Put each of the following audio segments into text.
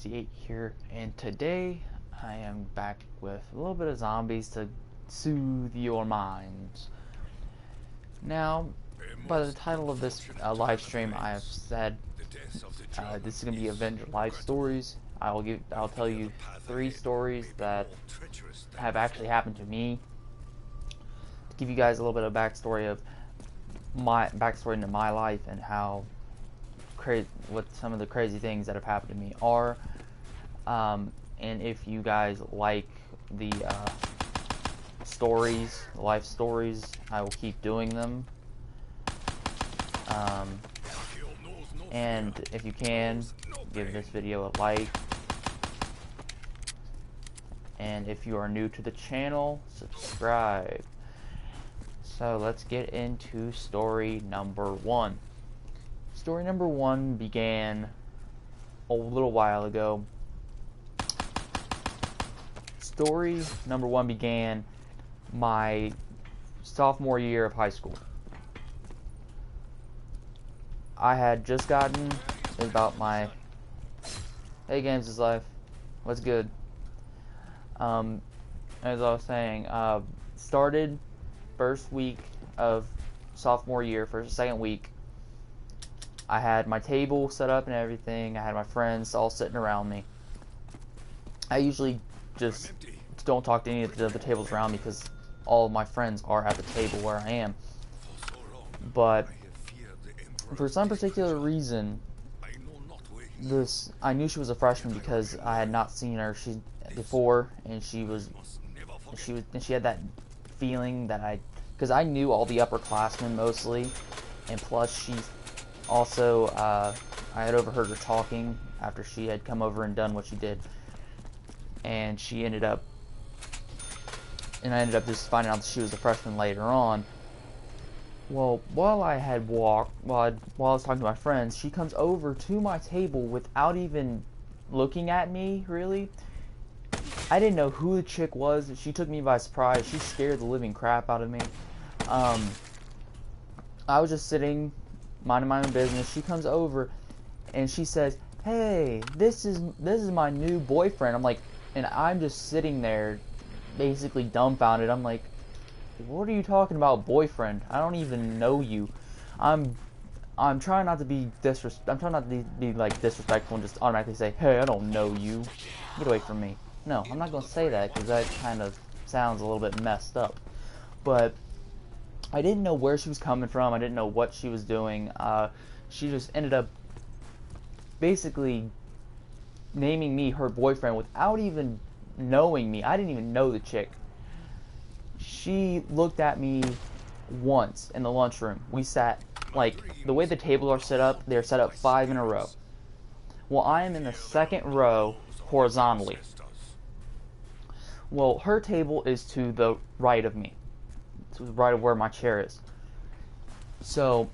68 here, and today I am back with a little bit of zombies to soothe your minds. Now, by the title of this live stream, I have said this is going to be Avenger live stories. I'll tell you 3 stories that have actually happened to me, to give you guys a little bit of backstory into my life and how what some of the crazy things that have happened to me are, and if you guys like the life stories, I will keep doing them. And if you can, give this video a like, and if you are new to the channel, subscribe. So let's get into story number 1. Story number 1 began a little while ago. Story number 1 began my sophomore year of high school. I had just gotten about my hey Games is Life, what's good? As I was saying, started first week of sophomore year, second week. I had my table set up and everything. I had my friends all sitting around me. I usually just don't talk to any of the other tables around me because all of my friends are at the table where I am. But for some particular reason, I knew she was a freshman because I had not seen her before, and she had that feeling that because I knew all the upperclassmen mostly, and plus she also, I had overheard her talking after she had come over and done what she did, and I ended up just finding out that she was a freshman later on. Well, while I was talking to my friends, she comes over to my table without even looking at me, really. I didn't know who the chick was. She took me by surprise. She scared the living crap out of me. I was just sitting, minding my own business. She comes over and she says, "Hey, this is my new boyfriend." I'm just sitting there basically dumbfounded. I'm like, "What are you talking about, boyfriend? I don't even know you." I'm trying not to be disrespectful and just automatically say, "Hey, I don't know you. Get away from me." No, I'm not going to say that because that kind of sounds a little bit messed up. But I didn't know where she was coming from. I didn't know what she was doing. She just ended up basically naming me her boyfriend without even knowing me. I didn't even know the chick. She looked at me once in the lunchroom. We sat, the way the tables are set up, they're set up 5 in a row. Well, I am in the second row horizontally. Well, her table is to the right of me, to the right of where my chair is. So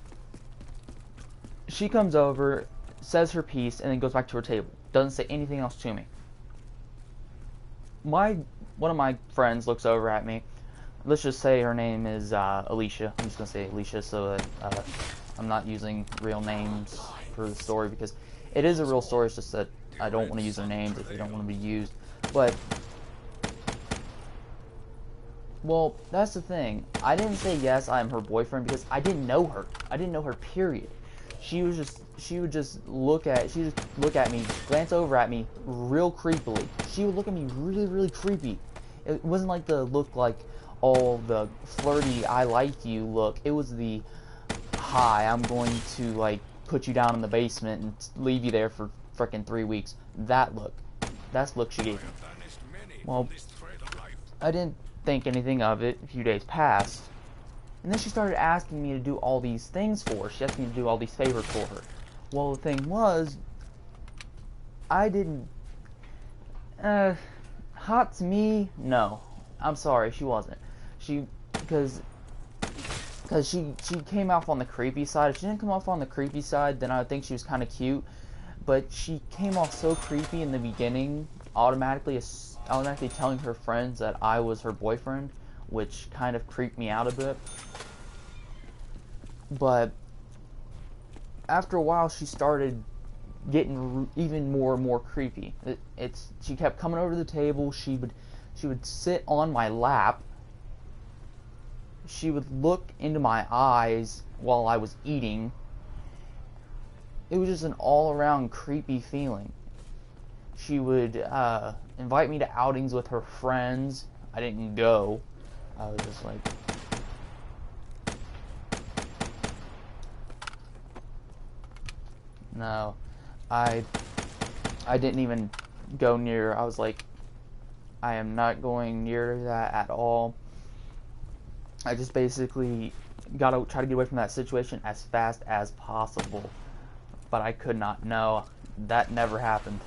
she comes over, says her piece, and then goes back to her table. Doesn't say anything else to me. One of my friends looks over at me. Let's just say her name is Alicia. I'm just going to say Alicia so that I'm not using real names for the story because it is a real story. It's just that I don't want to use their names if they don't want to be used. But, well, that's the thing. I didn't say yes, I'm her boyfriend because I didn't know her. I didn't know her, period. She would just look at me, glance over at me real creepily. She would look at me really, really creepy. It wasn't like the look like all the flirty I like you look. It was the hi, I'm going to put you down in the basement and leave you there for frickin' 3 weeks. That look. That's the look she gave me. Well, I didn't think anything of it. A few days passed. And then she started asking me to do all these things for her. She asked me to do all these favors for her. Well, the thing was, I didn't... hot to me? No. I'm sorry, she wasn't. Because she came off on the creepy side. If she didn't come off on the creepy side, then I would think she was kind of cute. But she came off so creepy in the beginning, automatically telling her friends that I was her boyfriend, which kind of creeped me out a bit. But after a while, she started getting even more and more creepy. She kept coming over to the table. She would sit on my lap. She would look into my eyes while I was eating. It was just an all-around creepy feeling. She would invite me to outings with her friends. I didn't go. I was just like... No. I didn't even go near. I was like, I am not going near that at all. I just basically gotta try to get away from that situation as fast as possible. But I could not. No, that never happened.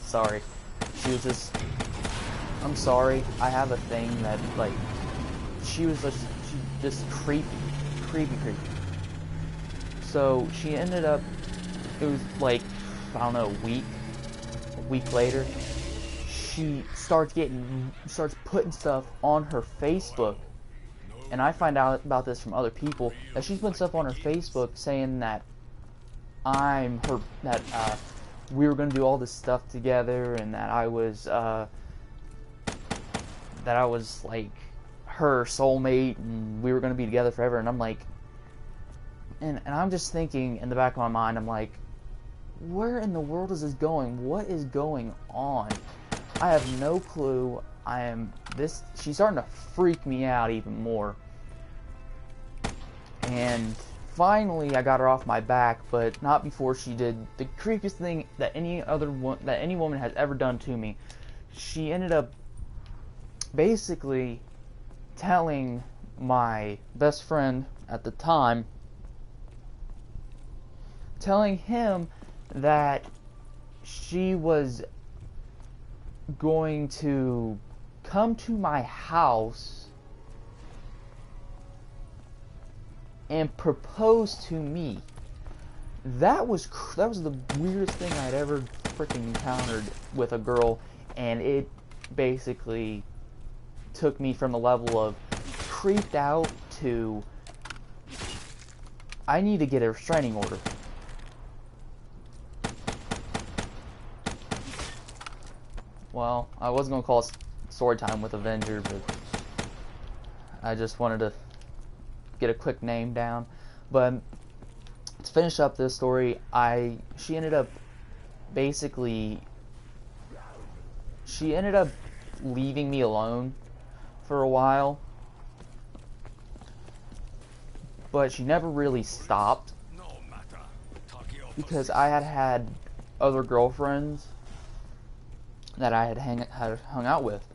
Sorry. She was just... I'm sorry. I have a thing that, like... She just creepy. Creepy. So, she ended up... It was like, I don't know, a week later, she starts putting stuff on her Facebook. And I find out about this from other people, that she's putting stuff on her Facebook saying that we were going to do all this stuff together, and that I was like her soulmate, and we were going to be together forever. And I'm like, and I'm just thinking in the back of my mind, I'm like, where in the world is this going? What is going on? I have no clue. She's starting to freak me out even more. And finally, I got her off my back, but not before she did the creepiest thing that any woman has ever done to me. She ended up basically telling my best friend at the time, telling him that she was going to come to my house and propose to me. That was the weirdest thing I'd ever freaking encountered with a girl, and it basically took me from the level of creeped out to I need to get a restraining order. Well, I wasn't going to call it story time with Avenger, but I just wanted to get a quick name down. But to finish up this story, she ended up leaving me alone for a while, but she never really stopped, because I had other girlfriends that I had hung out with,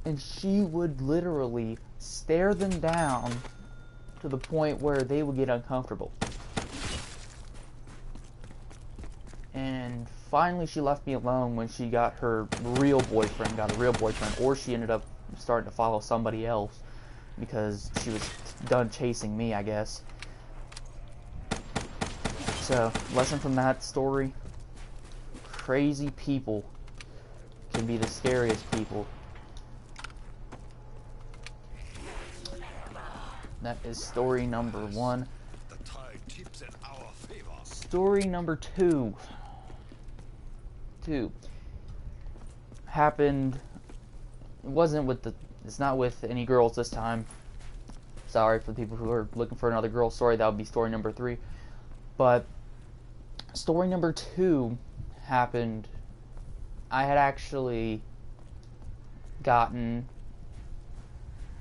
and she would literally stare them down to the point where they would get uncomfortable. And finally she left me alone when she got a real boyfriend, or she ended up starting to follow somebody else because she was done chasing me, I guess. So, lesson from that story: crazy people can be the scariest people. That is story number 1. Story number 2 happened. It's not with any girls this time. Sorry for the people who are looking for another girl story. That would be story number 3. But story number 2 happened. I had actually gotten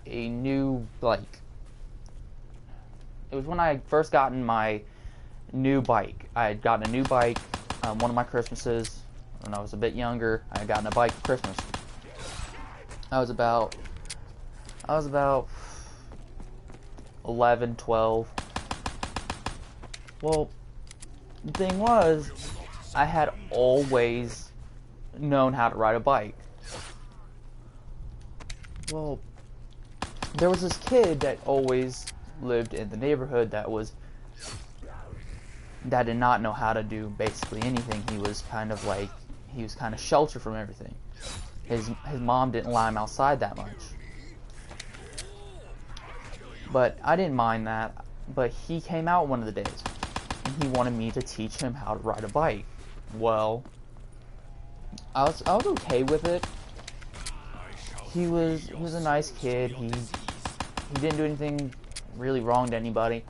a new, it was when I first gotten my new bike. I had gotten a new bike one of my Christmases when I was a bit younger. I had gotten a bike for Christmas. I was about 11, 12. Well, the thing was, I had always known how to ride a bike. Well, there was this kid that always lived in the neighborhood that did not know how to do basically anything. He was kind of sheltered from everything. His mom didn't allow him outside that much. But I didn't mind that. But he came out one of the days, and he wanted me to teach him how to ride a bike. well, I was okay with it. He was a nice kid. He didn't do anything really wrong to anybody.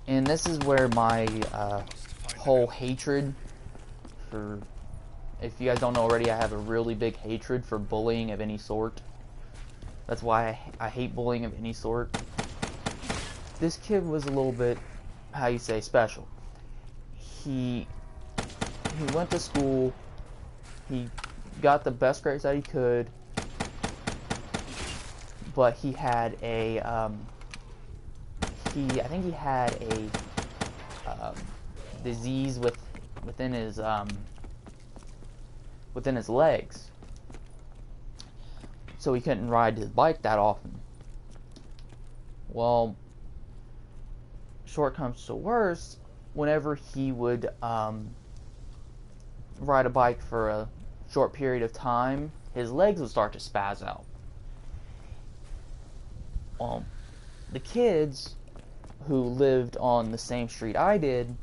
And this is where my whole hatred for, if you guys don't know already, I have a really big hatred for bullying of any sort. That's why I hate bullying of any sort. This kid was a little bit, how you say, special. He went to school. He got the best grades that he could, but he had a I think he had a disease within his legs, so he couldn't ride his bike that often. Well, short comes to worse, whenever he would ride a bike for a short period of time, his legs would start to spaz out. The kids who lived on the same street I did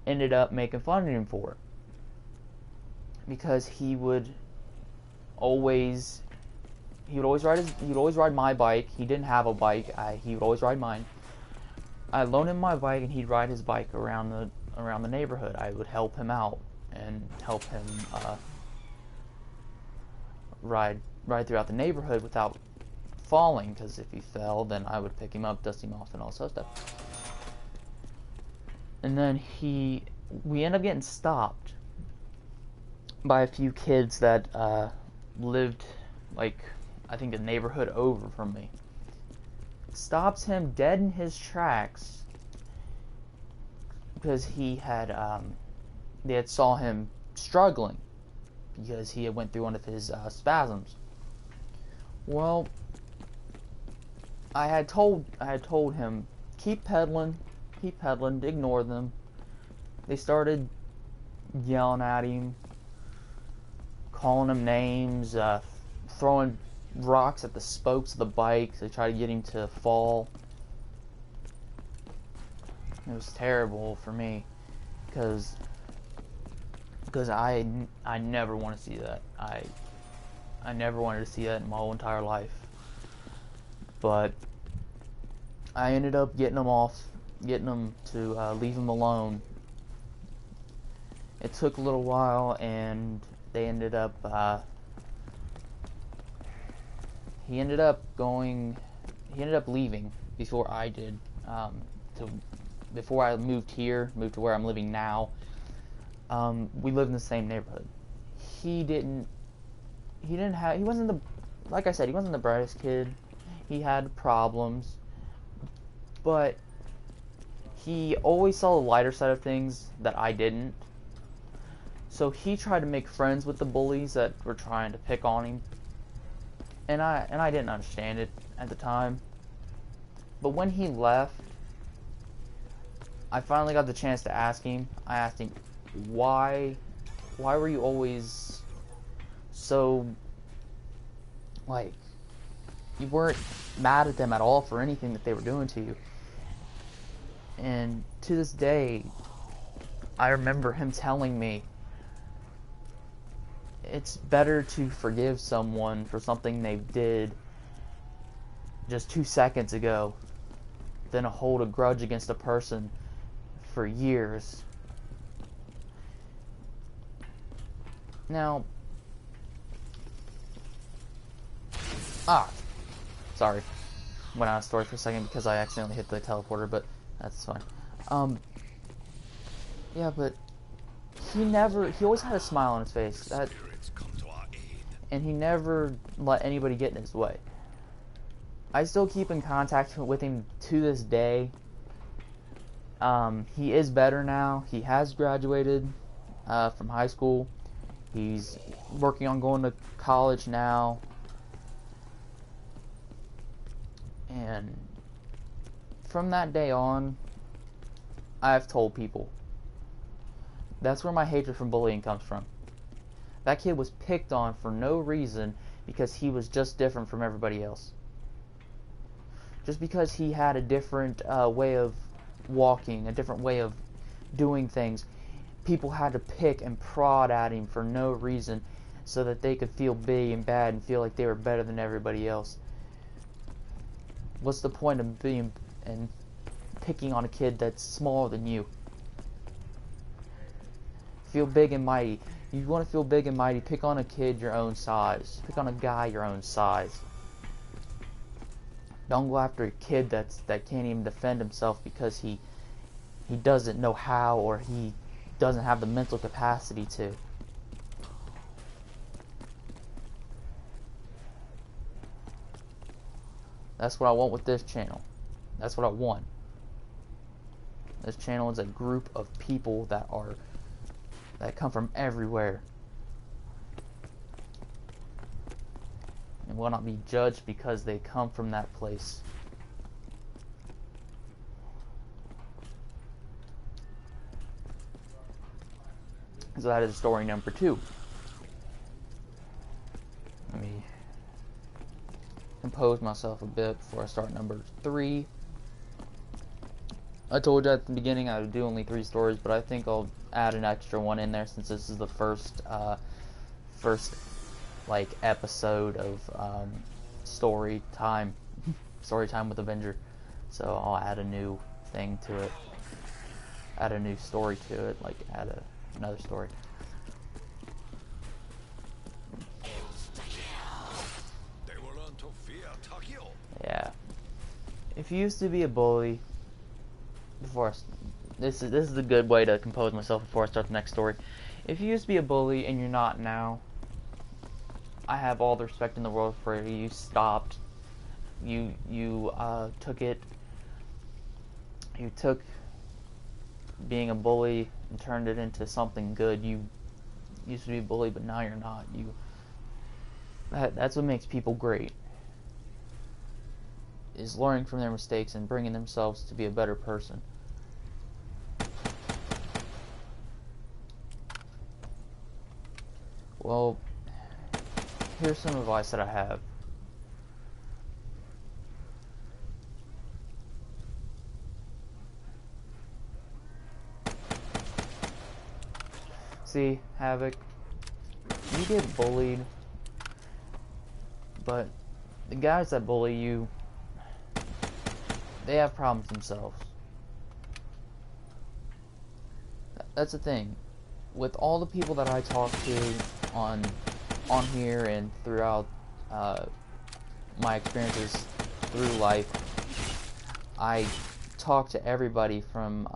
ended up making fun of him for it, because he would always ride my bike. He didn't have a bike. He would always ride mine. I loaned him my bike, and he'd ride his bike around the neighborhood. I would help him out and help him ride throughout the neighborhood without falling, because if he fell, then I would pick him up, dust him off, and all that stuff. And then we ended up getting stopped by a few kids that lived, like, I think a neighborhood over from me. Stops him dead in his tracks because they had saw him struggling because he had went through one of his spasms. Well, I had told him, keep pedaling, ignore them. They started yelling at him, calling him names, throwing rocks at the spokes of the bike to try to get him to fall. It was terrible for me, because I never want to see that. I never wanted to see that in my whole entire life. But I ended up getting them to leave him alone. It took a little while, and they ended up he ended up leaving before I did. Before I moved to where I'm living now. We lived in the same neighborhood. He wasn't the brightest kid. He had problems, but he always saw the lighter side of things that I didn't. So he tried to make friends with the bullies that were trying to pick on him. And I didn't understand it at the time. But when he left, I finally got the chance to ask him. I asked him, why were you always so, like, you weren't mad at them at all for anything that they were doing to you? And to this day, I remember him telling me, it's better to forgive someone for something they did just 2 seconds ago than to hold a grudge against a person for years. Now, sorry, went out of story for a second because I accidentally hit the teleporter, but that's fine. Yeah, but he always had a smile on his face, and he never let anybody get in his way. I still keep in contact with him to this day. He is better now. He has graduated from high school. He's working on going to college now. And from that day on, I've told people. That's where my hatred from bullying comes from. That kid was picked on for no reason because he was just different from everybody else. Just because he had a different way of walking, a different way of doing things, people had to pick and prod at him for no reason so that they could feel big and bad and feel like they were better than everybody else. What's the point of being and picking on a kid that's smaller than you? Feel big and mighty. You want to feel big and mighty, pick on a kid your own size. Pick on a guy your own size. Don't go after a kid that can't even defend himself because he doesn't know how, or he doesn't have the mental capacity to. That's what I want with this channel. That's what I want. This channel is a group of people that come from everywhere and will not be judged because they come from that place. So that is story number 2. Let me compose myself a bit before I start number 3. I told you at the beginning I would do only 3 stories, but I think I'll add an extra one in there since this is the first like episode of story time with Avenger. So I'll add a new thing to it, add a new story to it, like add another story. Yeah. If you used to be a bully, this is a good way to compose myself before I start the next story. If you used to be a bully and you're not now, I have all the respect in the world for you. You stopped. You took it. You took being a bully and turned it into something good. You used to be a bully, but now you're not. That's what makes people great. Is learning from their mistakes and bringing themselves to be a better person. Well, here's some advice that I have. See, Havoc, you get bullied, but the guys that bully you, they have problems themselves. That's the thing. With all the people that I talk to on here and throughout my experiences through life, I talk to everybody from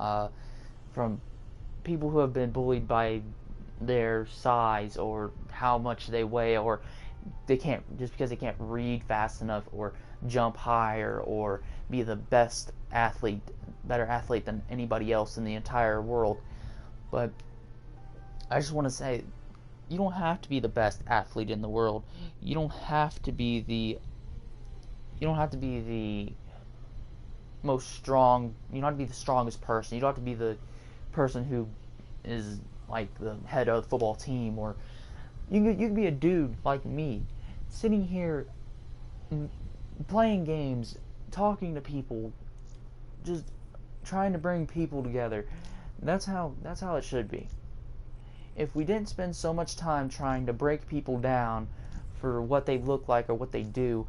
people who have been bullied by their size or how much they weigh, or they can't, just because they can't read fast enough or jump higher or be the best athlete, better athlete than anybody else in the entire world. But I just want to say, you don't have to be the best athlete in the world. You don't have to be the most strong. You don't have to be the strongest person. You don't have to be the person who is like the head of the football team, or you can be a dude like me, sitting here playing games, talking to people, just trying to bring people together. That's how it should be. If we didn't spend so much time trying to break people down for what they look like or what they do,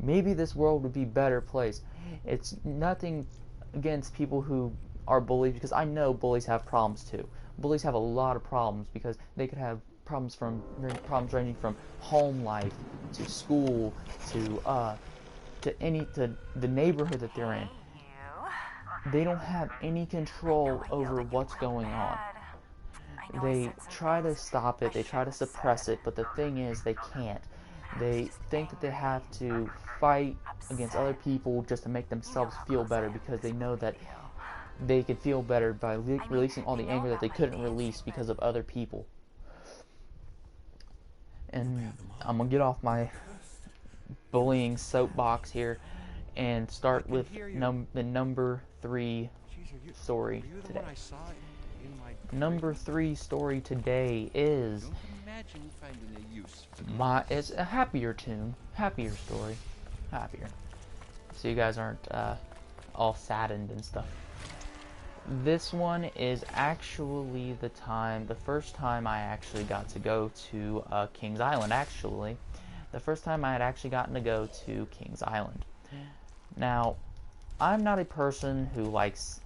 maybe this world would be a better place. It's nothing against people who are bullies, because I know bullies have problems too. Bullies have a lot of problems because they could have problems ranging from home life to school to the neighborhood that they're in. They don't have any control over what's going on. They try to stop it, they try to suppress it, but the thing is, they can't. They think that they have to fight against other people just to make themselves feel better, because they know that they could feel better by releasing all the anger that they couldn't release because of other people. And I'm gonna get off my bullying soapbox here and start with the number 3 story today. Number 3 story today is it's a happier tune, happier story, happier. So you guys aren't all saddened and stuff. This one is actually the first time I actually got to go to Kings Island, actually. The first time I had actually gotten to go to Kings Island. Now, I'm not a person who liked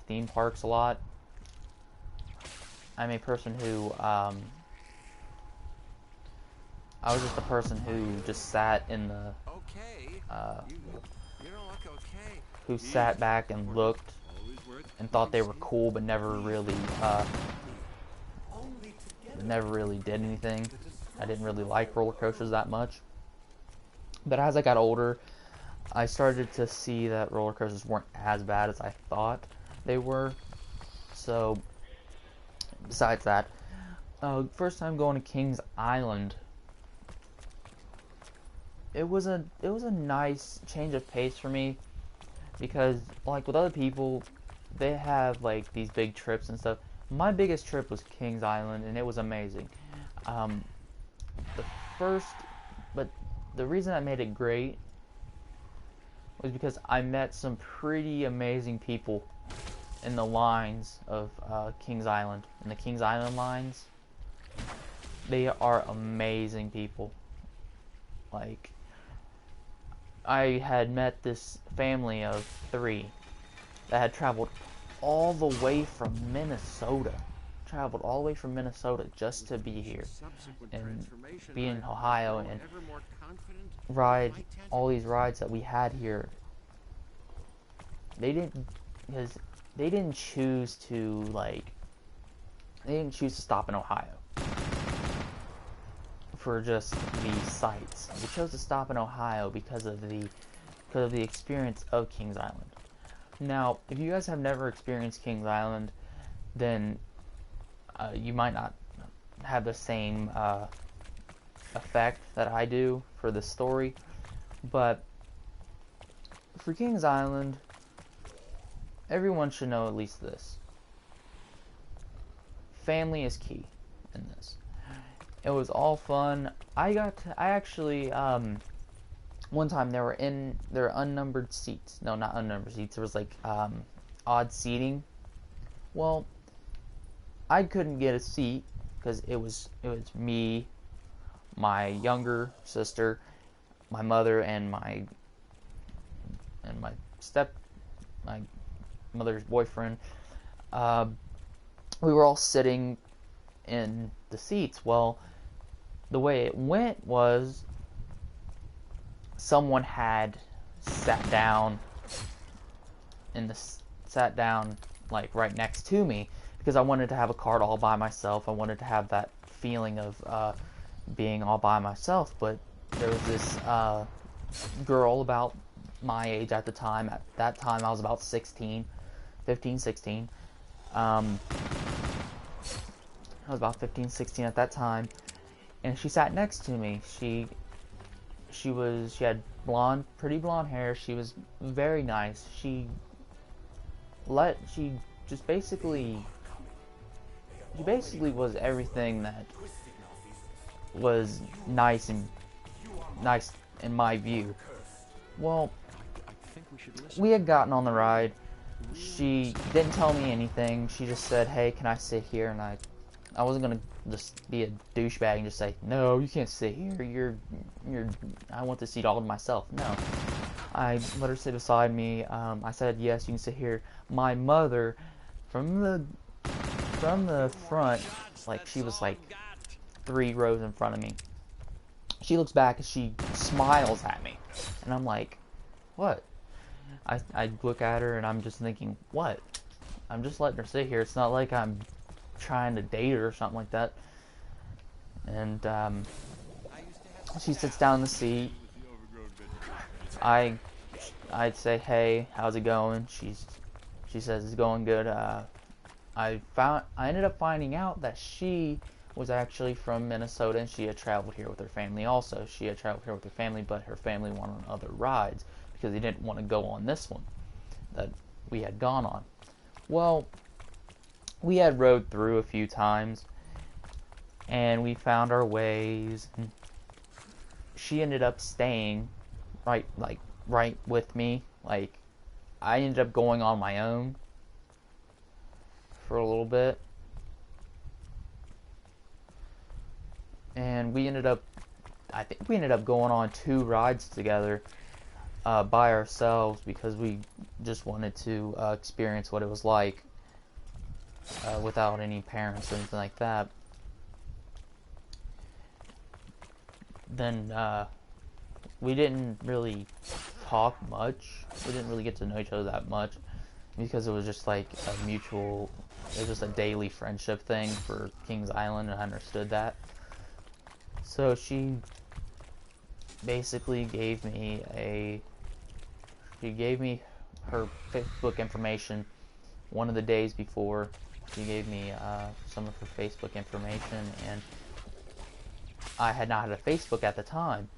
theme parks a lot. I'm a person who, I was just a person who just sat in the, who sat back and looked and thought they were cool, but never really did anything. I didn't really like roller coasters that much. But as I got older, I started to see that roller coasters weren't as bad as I thought they were. So, besides that, first time going to Kings Island, it was a nice change of pace for me, because like with other people, they have like these big trips and stuff. My biggest trip was Kings Island, and it was amazing. But the reason I made it great was because I met some pretty amazing people in the lines of Kings Island. In the Kings Island lines, they are amazing people. Like, I had met this family of 3 that had traveled all the way from Minnesota. Traveled all the way from Minnesota just to be here and be in Ohio and ride all these rides that we had here. They didn't choose to stop in Ohio for just the sights. They chose to stop in Ohio because of the experience of Kings Island. Now, if you guys have never experienced Kings Island, then you might not have the same effect that I do for the story. But for Kings Island, everyone should know at least this. Family is key in this. It was all fun. I actually one time there were unnumbered seats. No, not unnumbered seats. There was like odd seating. Well, I couldn't get a seat because it was me, my younger sister, my mother, and my mother's boyfriend. We were all sitting in the seats. Well, the way it went was someone had sat down like right next to me, because I wanted to have a cart all by myself. I wanted to have that feeling of being all by myself. But there was this girl about my age at the time. At that time, I was about 15, 16. I was about 15, 16 at that time, and she sat next to me. She had pretty blonde hair. She was very nice. She basically was everything that was nice in my view. Well, we had gotten on the ride. She didn't tell me anything. She just said, "Hey, can I sit here?" And I wasn't gonna just be a douchebag and just say, "No, you can't sit here. I want the seat all to myself." No. I let her sit beside me. I said, "Yes, you can sit here." My mother, from the front, like she was like 3 rows in front of me. She looks back and she smiles at me, and I'm like, "What?" I look at her and I'm just thinking, "What?" I'm just letting her sit here. It's not like I'm trying to date her or something like that. And she sits down in the seat. I'd say, "Hey, how's it going?" She says it's going good. I ended up finding out that she was actually from Minnesota, and she had traveled here with her family also. She had traveled here with her family, but her family went on other rides because they didn't want to go on this one that we had gone on. Well, we had rode through a few times, and we found our ways. She ended up staying right with me. Like, I ended up going on my own, for a little bit. And I think we ended up going on 2 rides together by ourselves because we just wanted to experience what it was like without any parents or anything like that. Then we didn't really talk much. We didn't really get to know each other that much because it was just like a mutual, it was just a daily friendship thing for Kings Island, and I understood that. So she basically gave me her Facebook information one of the days before. She gave me some of her Facebook information, and I had not had a Facebook at the time.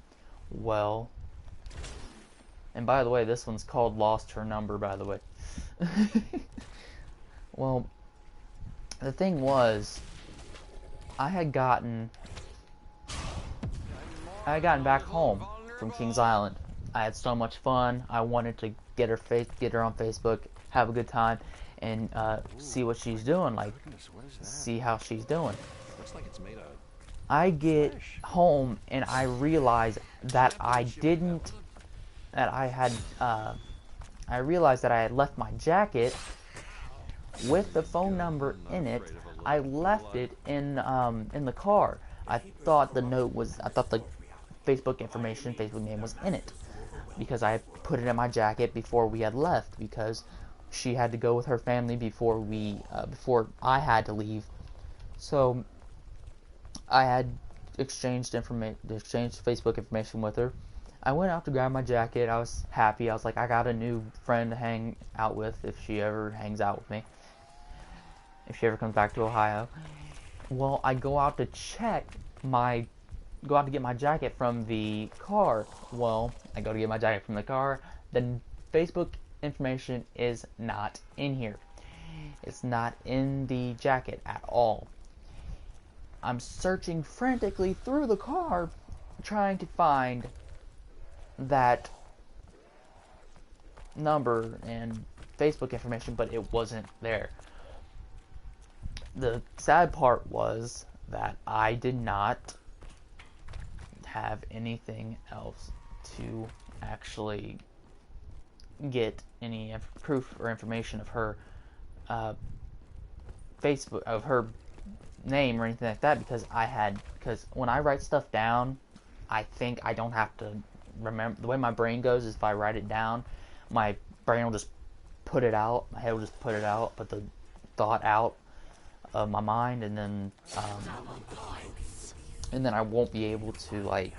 Well, and by the way, this one's called Lost Her Number, by the way. Well, the thing was, I had gotten back home from Kings Island. I had so much fun. I wanted to get her on Facebook, have a good time, and see what she's doing, like see how she's doing. I get home and I realize that I had left my jacket with the phone number in it. I left it in the car. I thought the Facebook name was in it because I put it in my jacket before we had left, because she had to go with her family before I had to leave. So I had exchanged Facebook information with her. I went out to grab my jacket. I was happy. I was like, I got a new friend to hang out with if she ever hangs out with me. If she ever comes back to Ohio. Well, I go out to get my jacket from the car. Well, I go to get my jacket from the car. The Facebook information is not in here. It's not in the jacket at all. I'm searching frantically through the car trying to find that number and Facebook information, but it wasn't there. The sad part was that I did not have anything else to actually get any proof or information of her Facebook, of her name or anything like that, because when I write stuff down, I think I don't have to remember. The way my brain goes is if I write it down, my brain will just put it out, my head will just put the thought out of my mind, and then I won't be able to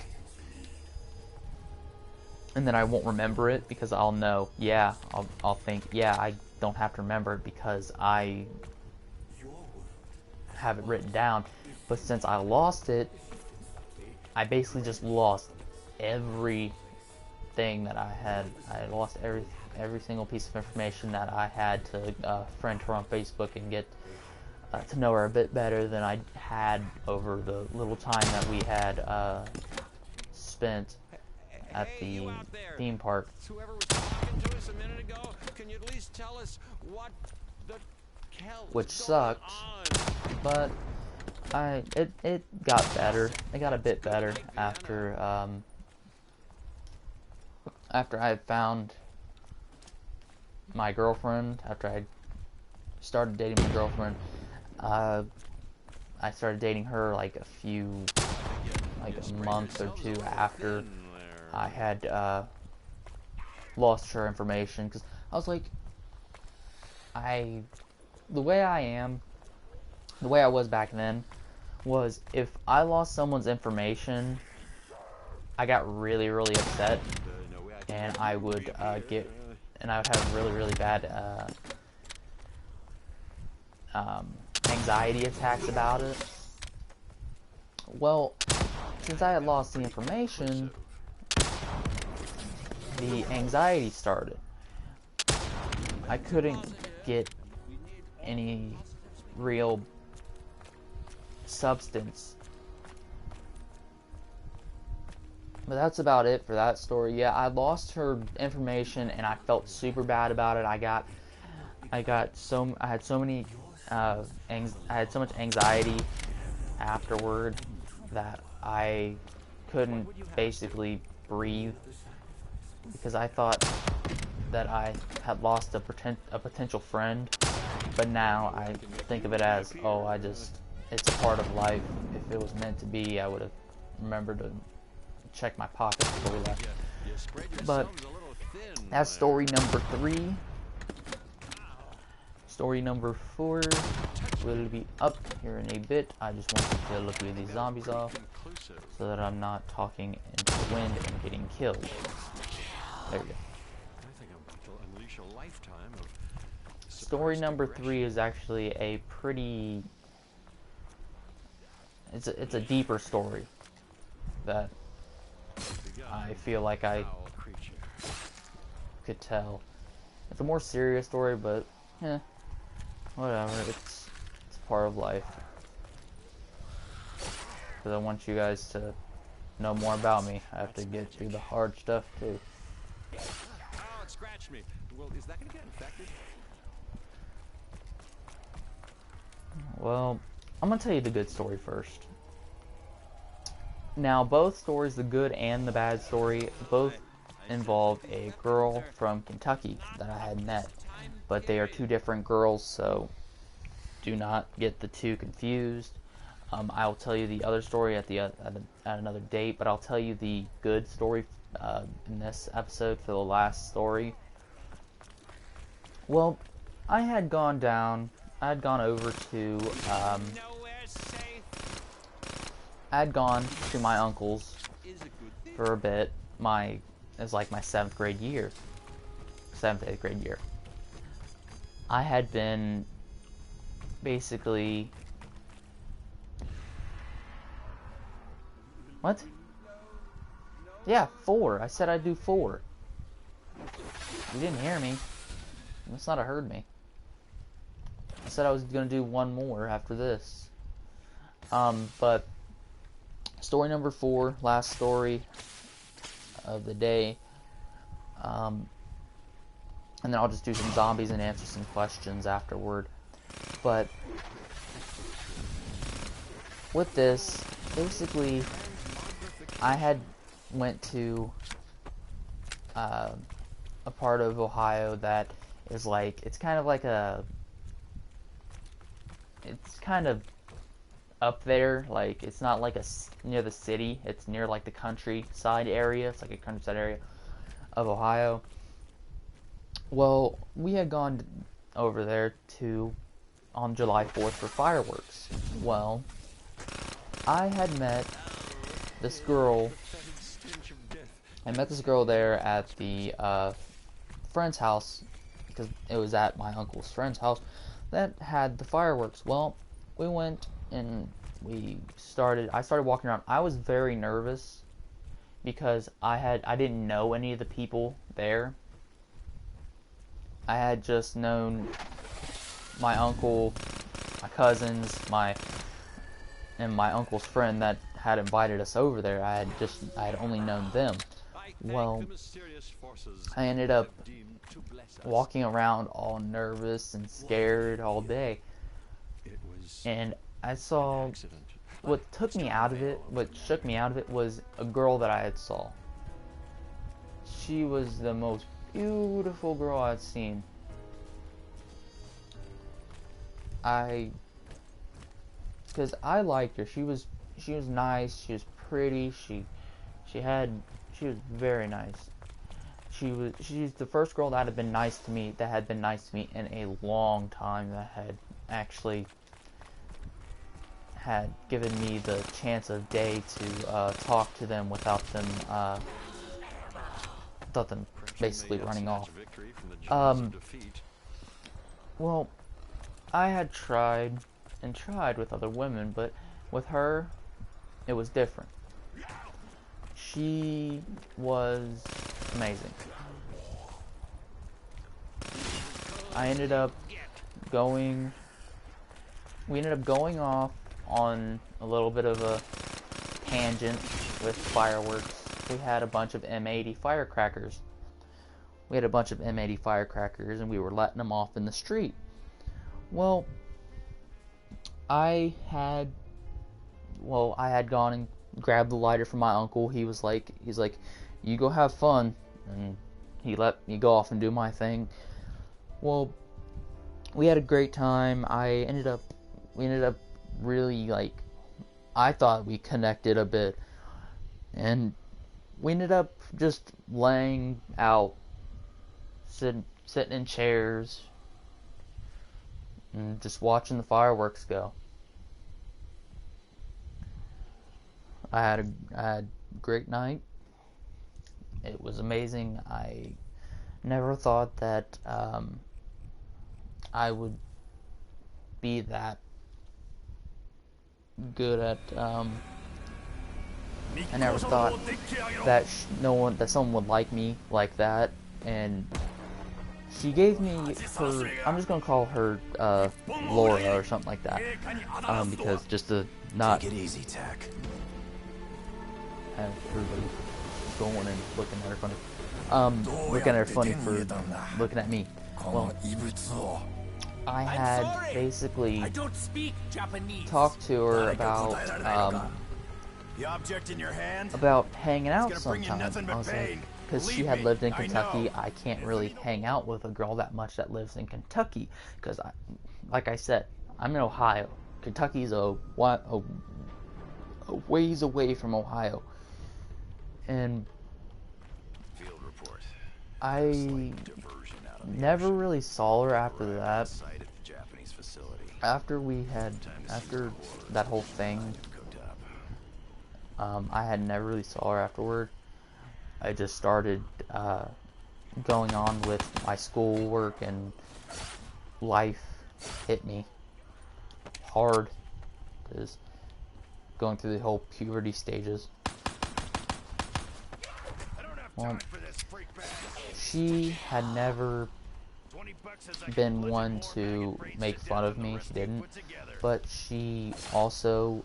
and then I won't remember it, because I'll know, I'll think, I don't have to remember it because I have it written down. But since I lost it, I basically just lost everything that I had. I lost every single piece of information that I had to friend her on Facebook and get to know her a bit better than I had over the little time that we had spent at the theme park. Whoever was talking to us a minute ago, can you at least tell us what the hell is Which going sucked, on? but it got better. It got a bit better after I had found my girlfriend. After I started dating my girlfriend, I started dating her like a month or two after I had lost her information, because I was like, the way I was back then was, if I lost someone's information, I got really, really upset, and I would have really, really bad anxiety attacks about it. Well, since I had lost the information, the anxiety started. I couldn't get any real substance. But that's about it for that story. Yeah, I lost her information and I felt super bad about it. I had so I had so much anxiety afterward that I couldn't basically breathe because I thought that I had lost a potential friend, but now I think of it as, oh, it's a part of life. If it was meant to be, I would have remembered to check my pockets before we left. But that's story number 3. Story number 4 will be up here in a bit. I just wanted to look at these zombies off so that I'm not talking into the wind and getting killed. There we go. Story number 3 is actually a pretty... It's a deeper story that I feel like I could tell. It's a more serious story, but whatever. It's part of life. Because I want you guys to know more about me. I have to get through the hard stuff too. Oh, it scratched me. Well, is that gonna get infected? Well, I'm gonna tell you the good story first. Now, both stories, the good and the bad story, both involve a girl from Kentucky that I had met. But they are 2 different girls, so do not get the 2 confused. I'll tell you the other story at another date, but I'll tell you the good story in this episode for the last story. Well, I had gone over to I had gone to my uncle's for a bit. It was like my 7th, 8th grade year. I had been basically... What? Yeah, 4. I said I'd do 4. You didn't hear me. You must not have heard me. I said I was going to do 1 more after this. But story number 4, last story of the day. And then I'll just do some zombies and answer some questions afterward. But with this, basically, I had went to a part of Ohio that is like, it's kind of up there, like, it's not like near the city, it's near like the countryside area, it's like a countryside area of Ohio. Well, we had gone over there on July 4th for fireworks. Well, I had met this girl. I met this girl there at the friend's house, because it was at my uncle's friend's house that had the fireworks. Well, we went and I started walking around. I was very nervous because I didn't know any of the people there. I had just known my uncle, my cousins, and my uncle's friend that had invited us over there. I had only known them. Well, I ended up walking around all nervous and scared all day. And I saw what shook me out of it was a girl that I had saw. She was the most beautiful girl I'd seen. Because I liked her. She was nice. She was pretty. She was very nice. She's the first girl that had been nice to me in a long time, that had given me the chance of day to talk to them without them basically running off. Well, I had tried with other women, but with her, it was different. She was amazing. We ended up going off on a little bit of a tangent with fireworks. We had a bunch of M80 firecrackers. And we were letting them off in the street. Well, I had gone and grabbed the lighter from my uncle. He's like, you go have fun, and he let me go off and do my thing. Well, we had a great time. We ended up really, like, I thought we connected a bit, and we ended up just laying out, sitting in chairs, and just watching the fireworks go. I had a great night. It was amazing. I never thought that I would be that good at. I never thought that someone would like me like that, and she gave me her. I'm just gonna call her Laura or something like that, because just to not take it easy, Tech. have everybody going and looking at her funny. Looking at her funny for looking at me. Well, I had basically talked to her the object in your hand about hanging out sometime. I was like, because she had lived in Kentucky, I can't really hang out with a girl that much that lives in Kentucky, because like I said, I'm in Ohio. Kentucky's a ways away from Ohio, and I never really saw her after that. After that whole thing, I had never really saw her afterward. I just started going on with my schoolwork, and life hit me hard, because going through the whole puberty stages. Well, she had never been one to make fun of me. She didn't, but she also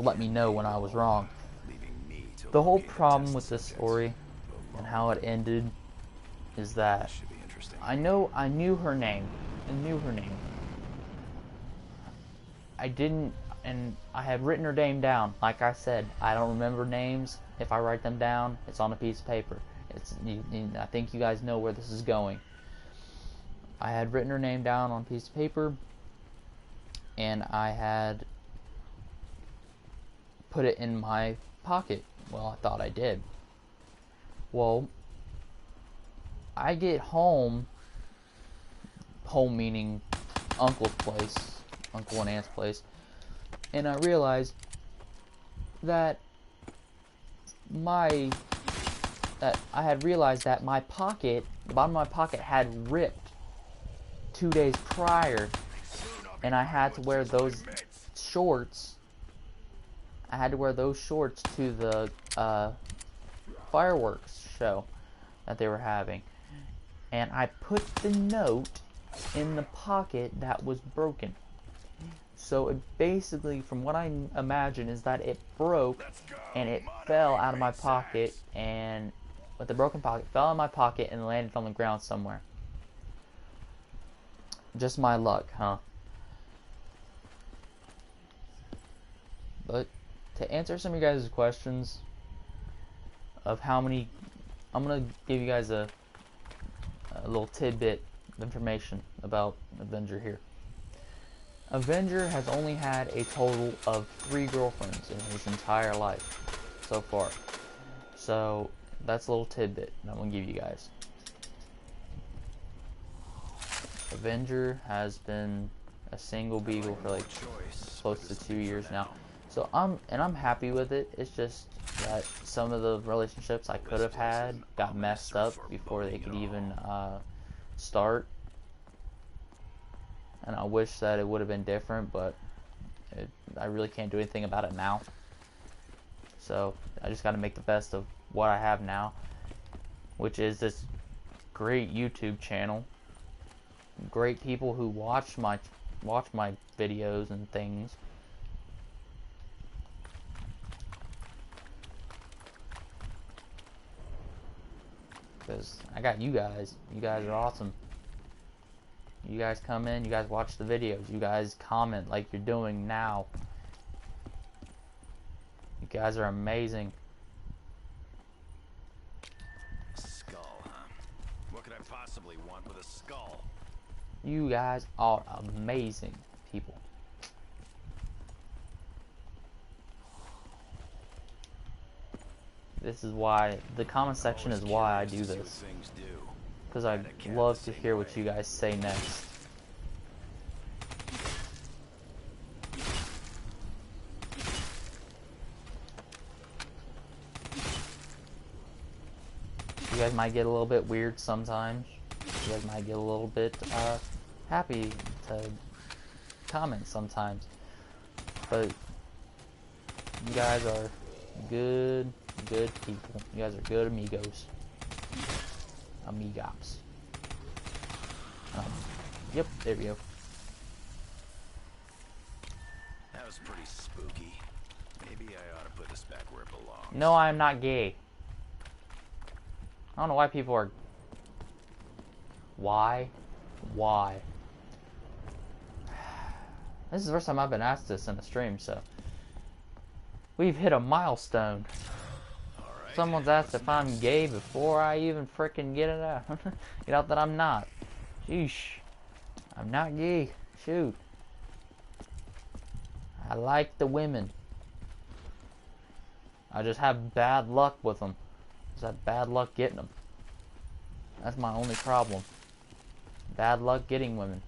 let me know when I was wrong. The whole problem with this story and how it ended is that I knew her name. I didn't, and I had written her name down. Like I said, I don't remember names. If I write them down, it's on a piece of paper. I think you guys know where this is going. I had written her name down on a piece of paper, and I had put it in my pocket. Well, I thought I did. Well, I get home meaning Uncle's place, Uncle and Aunt's place, and I realized that I had realized that my pocket, the bottom of my pocket, had ripped 2 days prior, and I had to wear those shorts. To the fireworks show that they were having, and I put the note in the pocket that was broken. So it basically, from what I imagine, is that it broke and it fell out of my pocket, and with the broken pocket, fell out of my pocket and landed on the ground somewhere. Just my luck, huh? But to answer some of you guys' questions of how many, I'm gonna give you guys a little tidbit of information about Avenger here. Avenger has only had a total of 3 girlfriends in his entire life so far. So that's a little tidbit that I'm gonna give you guys. Avenger has been a single beagle for like close to 2 years now. So I'm happy with it. It's just that some of the relationships I could have had got messed up before they could even start. And I wish that it would have been different, but I really can't do anything about it now. So I just got to make the best of what I have now, which is this great YouTube channel, great people who watch my videos and things. because I got you guys. You guys are awesome. You guys come in, you guys watch the videos, you guys comment like you're doing now. You guys are amazing. Skull, huh? What could I possibly want with a skull? You guys are amazing people. This is why, the comment section is why I do this. Because I love to hear what you guys say next. You guys might get a little bit weird sometimes. You guys might get a little bit happy to comment sometimes. But you guys are good people. You guys are good amigos. Amigas. Yep, there we go. That was pretty spooky. Maybe I ought to put this back where it belongs. No, I am not gay. I don't know why people are... Why? Why? This is the first time I've been asked this in a stream, so... We've hit a milestone. Right, Someone's asked if I'm gay before I even frickin' get it out. Get out that I'm not. Sheesh. I'm not gay. Shoot. I like the women. I just have bad luck with them. Just have bad luck getting them. That's my only problem. Bad luck getting women.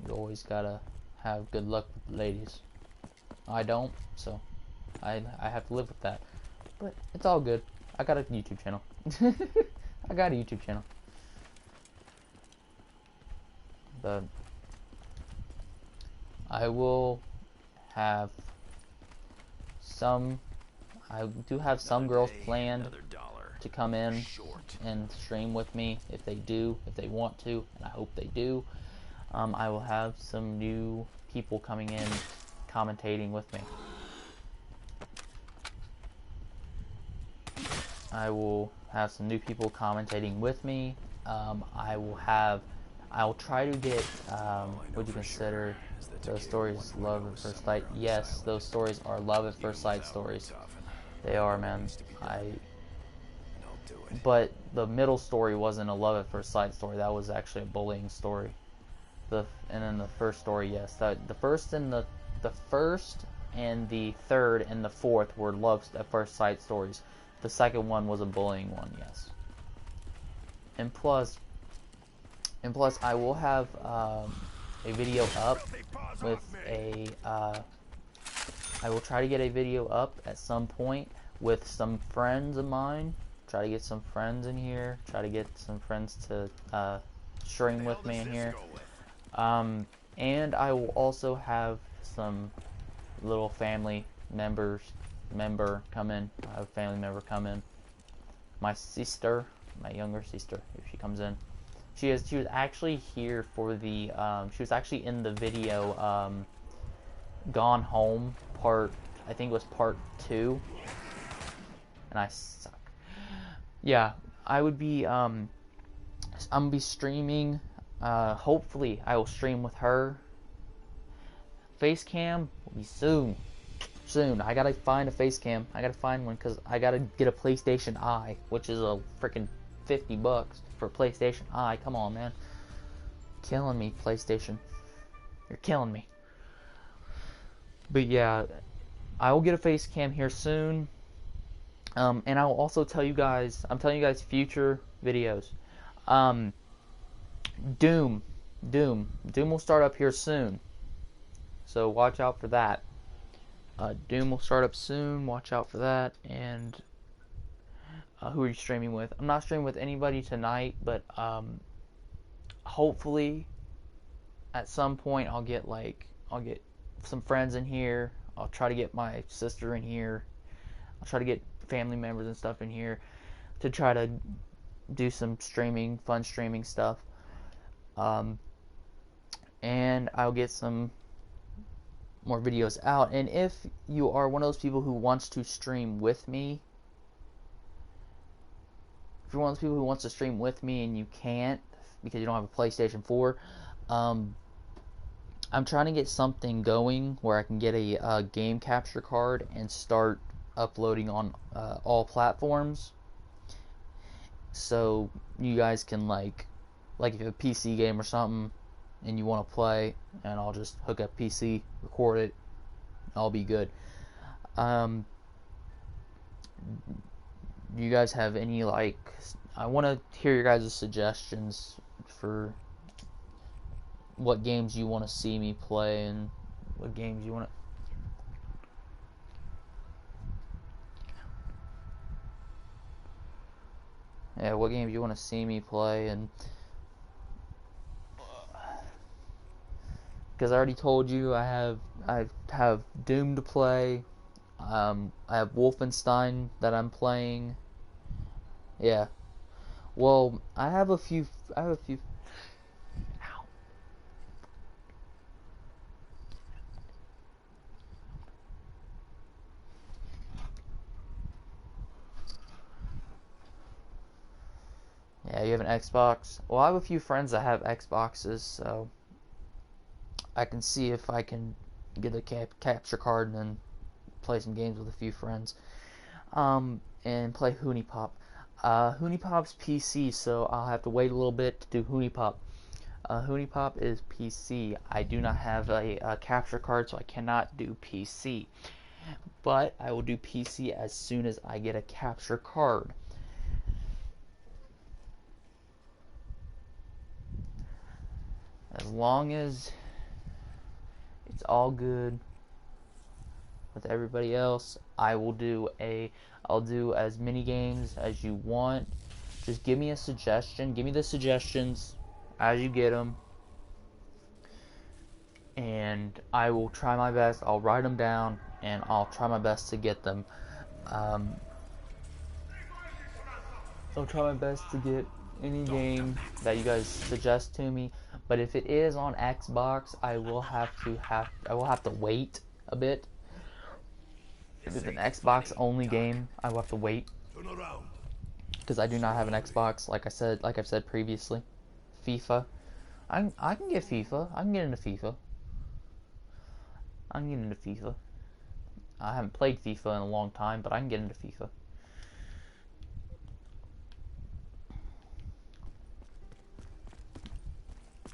You always gotta have good luck with the ladies. I don't, so I have to live with that. But it's all good. I got a YouTube channel. I got a YouTube channel. But I will have some... I do have some girls planned to come in and stream with me if they want to, and I hope they do. I will have some new people coming in commentating with me. I will have some new people commentating with me. I'll try to get, would you consider those stories love at first sight? Yes, those stories are love at first sight stories. They are, man. But the middle story wasn't a love at first sight story. That was actually a bullying story. And then the first story, yes. The first and the third and the fourth were love at first sight stories. The second one was a bullying one, yes. And plus, I will have a video up with a. I will try to get a video up at some point with some friends of mine. Try to get some friends in here. Try to get some friends to stream with me in here. And I will also have some little family member come in. I have a family member come in. My sister, my younger sister, if she comes in. She was actually here for the she was actually in the video Gone Home I think it was part 2. And I suck. Yeah, I would be I'm gonna be streaming. Hopefully I will stream with her. Face cam will be soon. I gotta find a face cam. I gotta find one because I gotta get a PlayStation Eye, which is a freaking $50 for PlayStation Eye. Come on, man. Killing me, PlayStation. You're killing me. But yeah, I will get a face cam here soon. And I will also tell you guys, I'm telling you guys future videos. Doom will start up here soon. So watch out for that. Doom will start up soon. Watch out for that. And who are you streaming with? I'm not streaming with anybody tonight, but hopefully at some point I'll get some friends in here. I'll try to get my sister in here. I'll try to get family members and stuff in here to try to do some streaming, fun streaming stuff. And I'll get some more videos out. And if you are one of those people who wants to stream with me, if you're one of those people who wants to stream with me and you can't because you don't have a PlayStation 4, I'm trying to get something going where I can get a game capture card and start uploading on all platforms. So you guys can like if you have a PC game or something and you want to play, and I'll just hook up PC, record it, I'll be good. You guys have any I want to hear your guys' suggestions for what games you want to see me play and what games you want to what games you want to see me play. And because I already told you I have Doom to play. I have Wolfenstein that I'm playing. Yeah. Well, I have a few. Ow. Yeah, you have an Xbox. Well, I have a few friends that have Xboxes, so I can see if I can get a capture card and then play some games with a few friends. And play Hoonie Pop. Hoonie Pop's PC, so I'll have to wait a little bit to do Hoonie Pop. Hoonie Pop is PC. I do not have a capture card, so I cannot do PC. But I will do PC as soon as I get a capture card. As long as it's all good with everybody else, I'll do as many games as you want. Just give me a suggestion. Give me the suggestions as you get them, and I will try my best. I'll write them down, and I'll try my best to get them. I'll try my best to get any game that you guys suggest to me. But if it is on Xbox, I will have to wait a bit. If it's an Xbox only game, I will have to wait because I do not have an Xbox. Like I've said previously, FIFA. I can get FIFA. I can get into FIFA. I haven't played FIFA in a long time, but I can get into FIFA.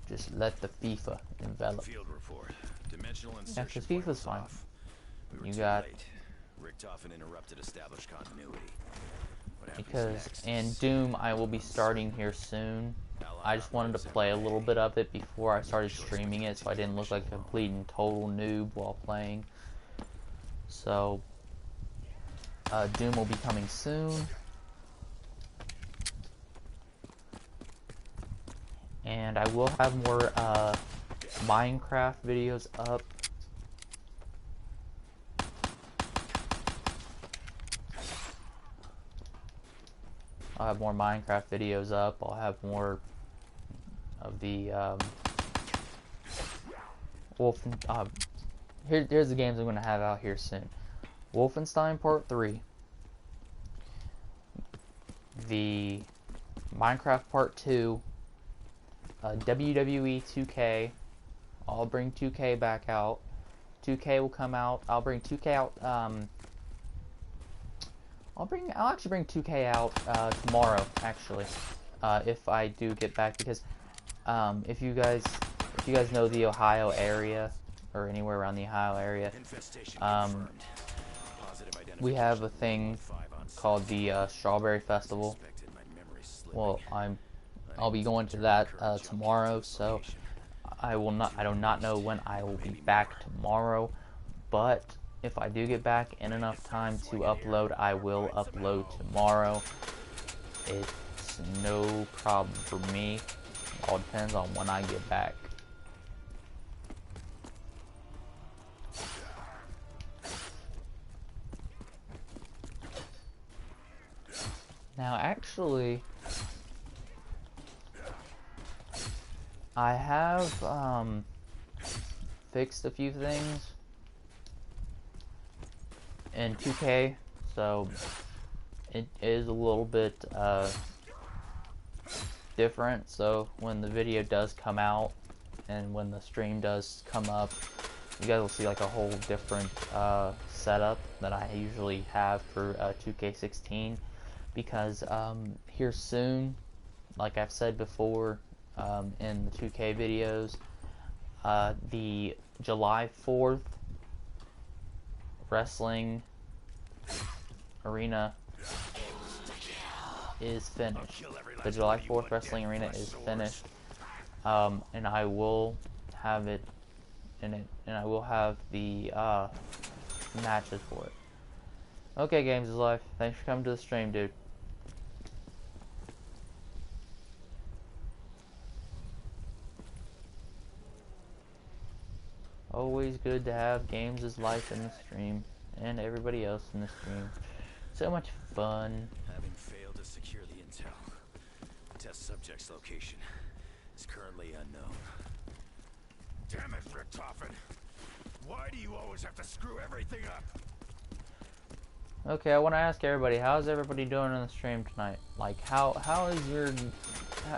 Just let the FIFA envelop. Field report. Dimensional Yeah, insertion because point FIFA's was fine. off. We were You too got late. Ricked off and interrupted established continuity. What happens because next? and Doom I will be starting here soon. I just wanted to play a little bit of it before I started streaming it, so I didn't look like a complete and total noob while playing. So Doom will be coming soon, and I will have more Minecraft videos up. I'll have more Minecraft videos up. I'll have more of the here's the games I'm going to have out here soon. Wolfenstein Part 3, the Minecraft Part 2, WWE 2K. I'll bring 2K back out. 2K will come out. I'll bring 2K out. I'll actually bring 2K out tomorrow. Actually, if I do get back, because if you guys know the Ohio area or anywhere around the Ohio area, we have a thing called the Strawberry Festival. Well, I'll be going to that tomorrow, so I do not know when I will be back tomorrow, but if I do get back in enough time to upload, I will upload tomorrow. It's no problem for me. It all depends on when I get back. Now, actually, I have fixed a few things in 2K, so it is a little bit different. So when the video does come out and when the stream does come up, you guys will see like a whole different setup that I usually have for 2K16, because here soon, like I've said before in the 2K videos, the July 4th wrestling arena is finished. The July 4th wrestling arena is finished, and I will have it in it, and I will have the matches for it. Okay, Games is Life. Thanks for coming to the stream, dude. Always good to have Games is Life in the stream, and everybody else in the stream. So much fun. Having failed to secure the intel, test subject's location is currently unknown. Damn it, Richtofen! Why do you always have to screw everything up? Okay, I want to ask everybody, how's everybody doing on the stream tonight? Like, how is your...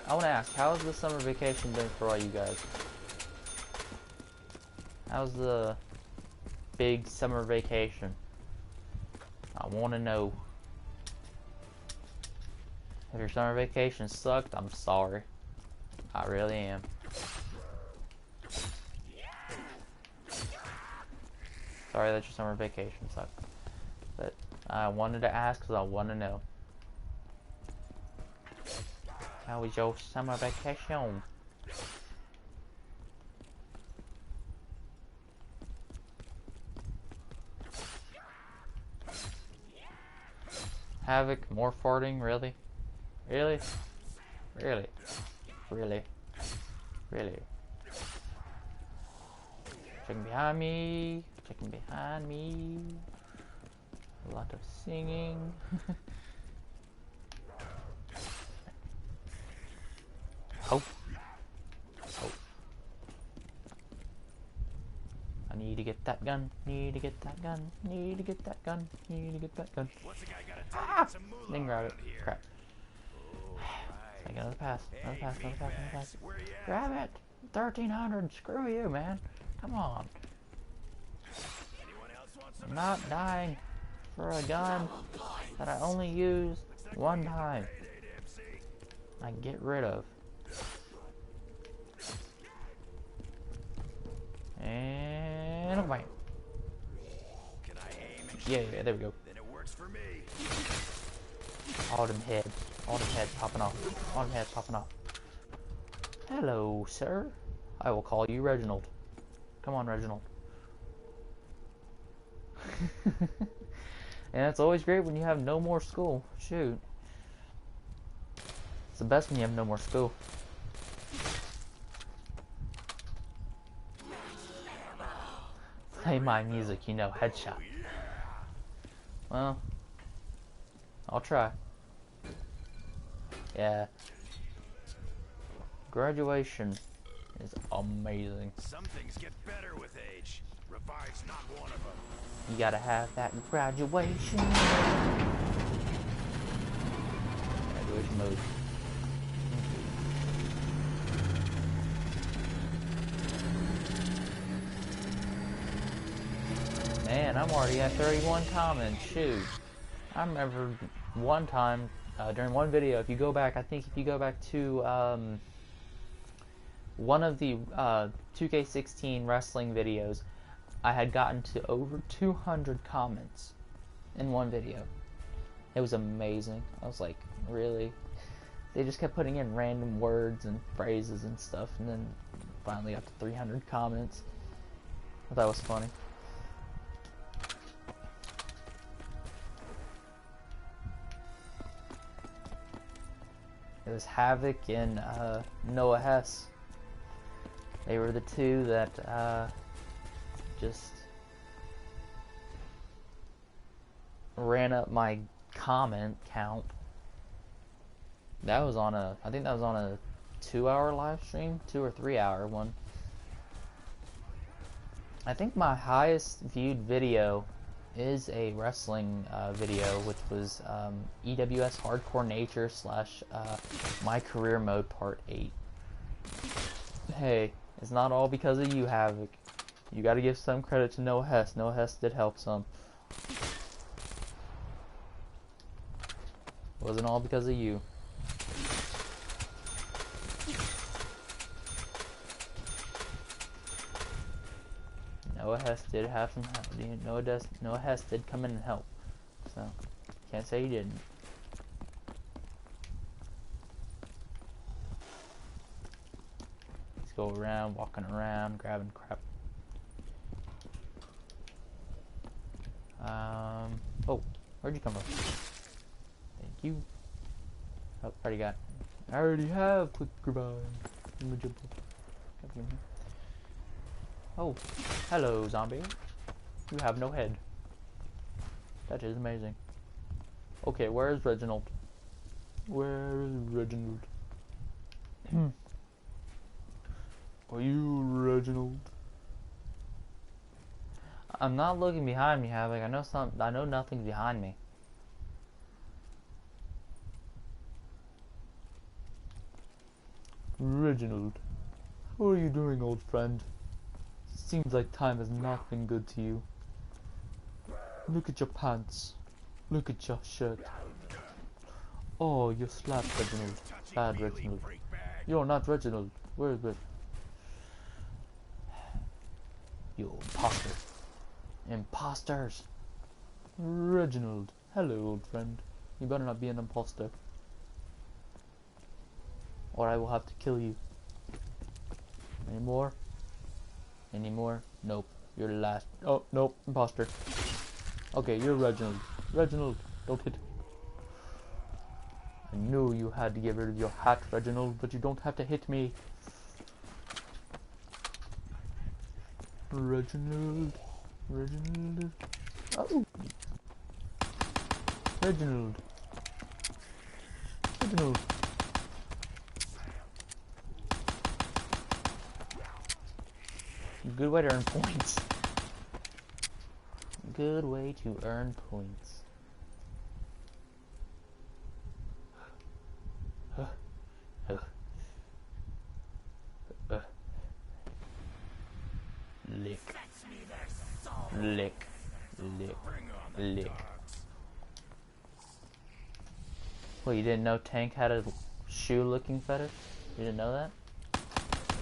I want to ask, how's the summer vacation been for all you guys? How's the big summer vacation? I want to know. If your summer vacation sucked, I'm sorry. I really am. Sorry that your summer vacation sucked. But I wanted to ask because I want to know. How was your summer vacation? Havoc, more farting, really? Really? Really? Really? Really? Checking behind me. Checking behind me. A lot of singing. Oh. Oh. I need to get that gun. Need to get that gun. Need to get that gun. Need to get that gun. What's the guy gotta do to Ah! get some moolah Didn't grab it. around here? Crap. Alright. Take another pass. Another Hey, pass. Another pass. Another meatbags, pass. where you at? Grab it. 1300. Screw you, man. Come on. Anyone else want some? I'm not dying for a gun that I only use one time. Payday, MC. I get rid of. And bam. Can I aim and Yeah, yeah, there we go. then it works for me? All them heads popping off. All them heads popping off. Hello, sir. I will call you Reginald. Come on, Reginald. And it's always great when you have no more school. Shoot. It's the best when you have no more school. Play my music, you know, headshot. Well, I'll try. Yeah. Graduation is amazing. Some things get better with age. Revive's not one of them. You gotta have that graduation. Graduation mode. Man, I'm already at 31 comments. Shoot. I remember one time during one video, if you go back, I think if you go back to one of the 2K16 wrestling videos, I had gotten to over 200 comments in one video. It was amazing. I was like, really? They just kept putting in random words and phrases and stuff, and then finally got to 300 comments. I thought it was funny. It was Havoc and Noah Hess. They were the two that just ran up my comment count. That was on a, I think that was on a 2-hour live stream, 2 or 3 hour one. I think my highest viewed video is a wrestling video, which was EWS Hardcore Nature / My Career Mode Part 8. Hey, it's not all because of you, Havoc. You gotta give some credit to Noah Hess. Noah Hess did help some. Wasn't all because of you. Noah Hess did have some help. Noah Hess did come in and help. So, can't say he didn't. Let's go around, walking around, grabbing crap. Oh, where'd you come from? Thank you. Oh, already got. I already have quick goodbye. Oh, hello, zombie. You have no head. That is amazing. Okay, where is Reginald? Where is Reginald? Are you Reginald? I'm not looking behind me, Havoc. I know nothing's behind me. Reginald, how are you doing, old friend? Seems like time has not been good to you. Look at your pants. Look at your shirt. Oh, you slapped Reginald. Bad Reginald. You're not Reginald. Where is it? You imposter. Imposters. Reginald. Hello, old friend. You better not be an imposter, or I will have to kill you. Any more? Any more? Nope. You're the last. Oh, nope. Imposter. Okay, you're Reginald. Reginald, don't hit. I knew you had to get rid of your hat, Reginald, but you don't have to hit me. Reginald. Reginald. Oh. Reginald. Reginald. Good way to earn points. Good way to earn points. Lick. Lick. Lick. Lick. Well, you didn't know Tank had a shoe-licking fetish? You didn't know that?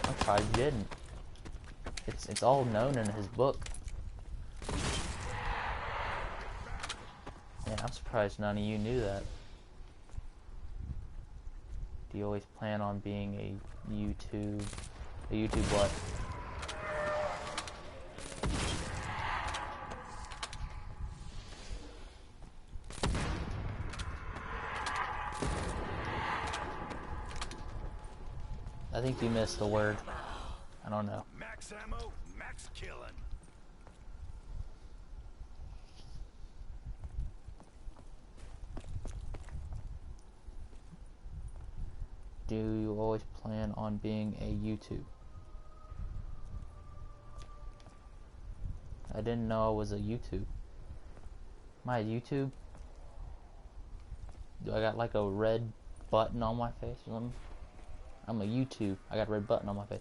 I'm surprised you didn't. It's all known in his book. Yeah, I'm surprised none of you knew that. Do you always plan on being a YouTube what? I think you missed the word. I don't know. Max ammo, max killing. Do you always plan on being a YouTube? I didn't know I was a YouTube. Am I a YouTube? Do I got like a red button on my face or something? I'm a YouTube. I got a red button on my face.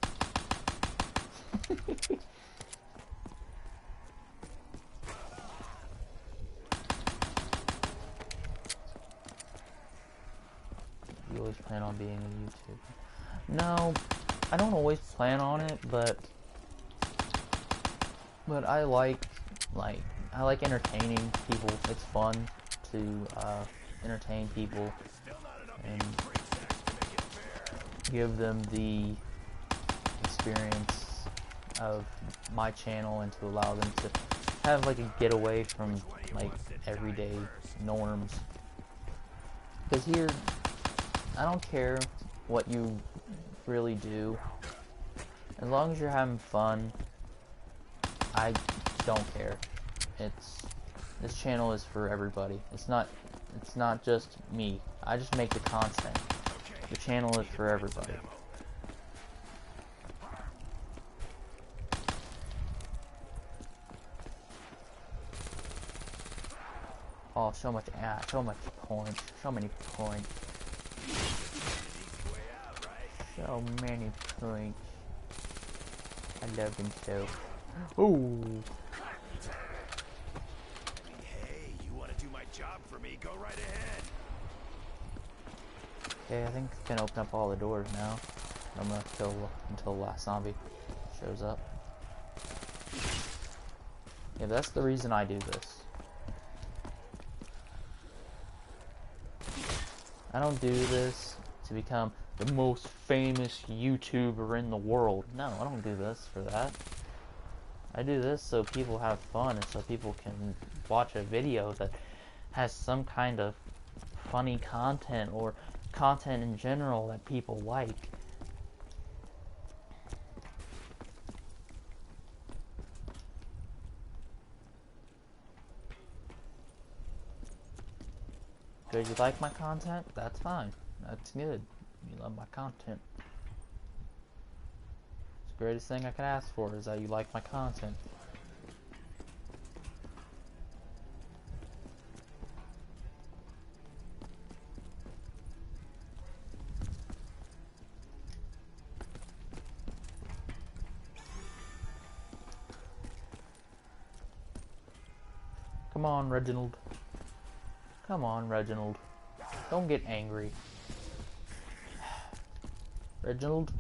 You always plan on being a YouTuber? No, I don't always plan on it, but I like entertaining people. It's fun to entertain people and give them the experience of my channel and to allow them to have like a getaway from like everyday norms. Because here, I don't care what you really do, as long as you're having fun. I don't care. This channel is for everybody. It's not just me. I just make the content. The channel is for everybody. Oh, so much, so much points. So many points. So many points. I love him so. Ooh. Hey, you want to do my job for me? Go right ahead. Okay, I think I can open up all the doors now. I'm gonna kill until the last zombie shows up. Yeah, that's the reason I do this. I don't do this to become the most famous YouTuber in the world. No, I don't do this for that. I do this so people have fun and so people can watch a video that has some kind of funny content or content in general that people like. Good, you like my content? That's fine. That's good. You love my content. It's the greatest thing I could ask for is that you like my content. Come on, Reginald. Come on, Reginald. Don't get angry. Reginald,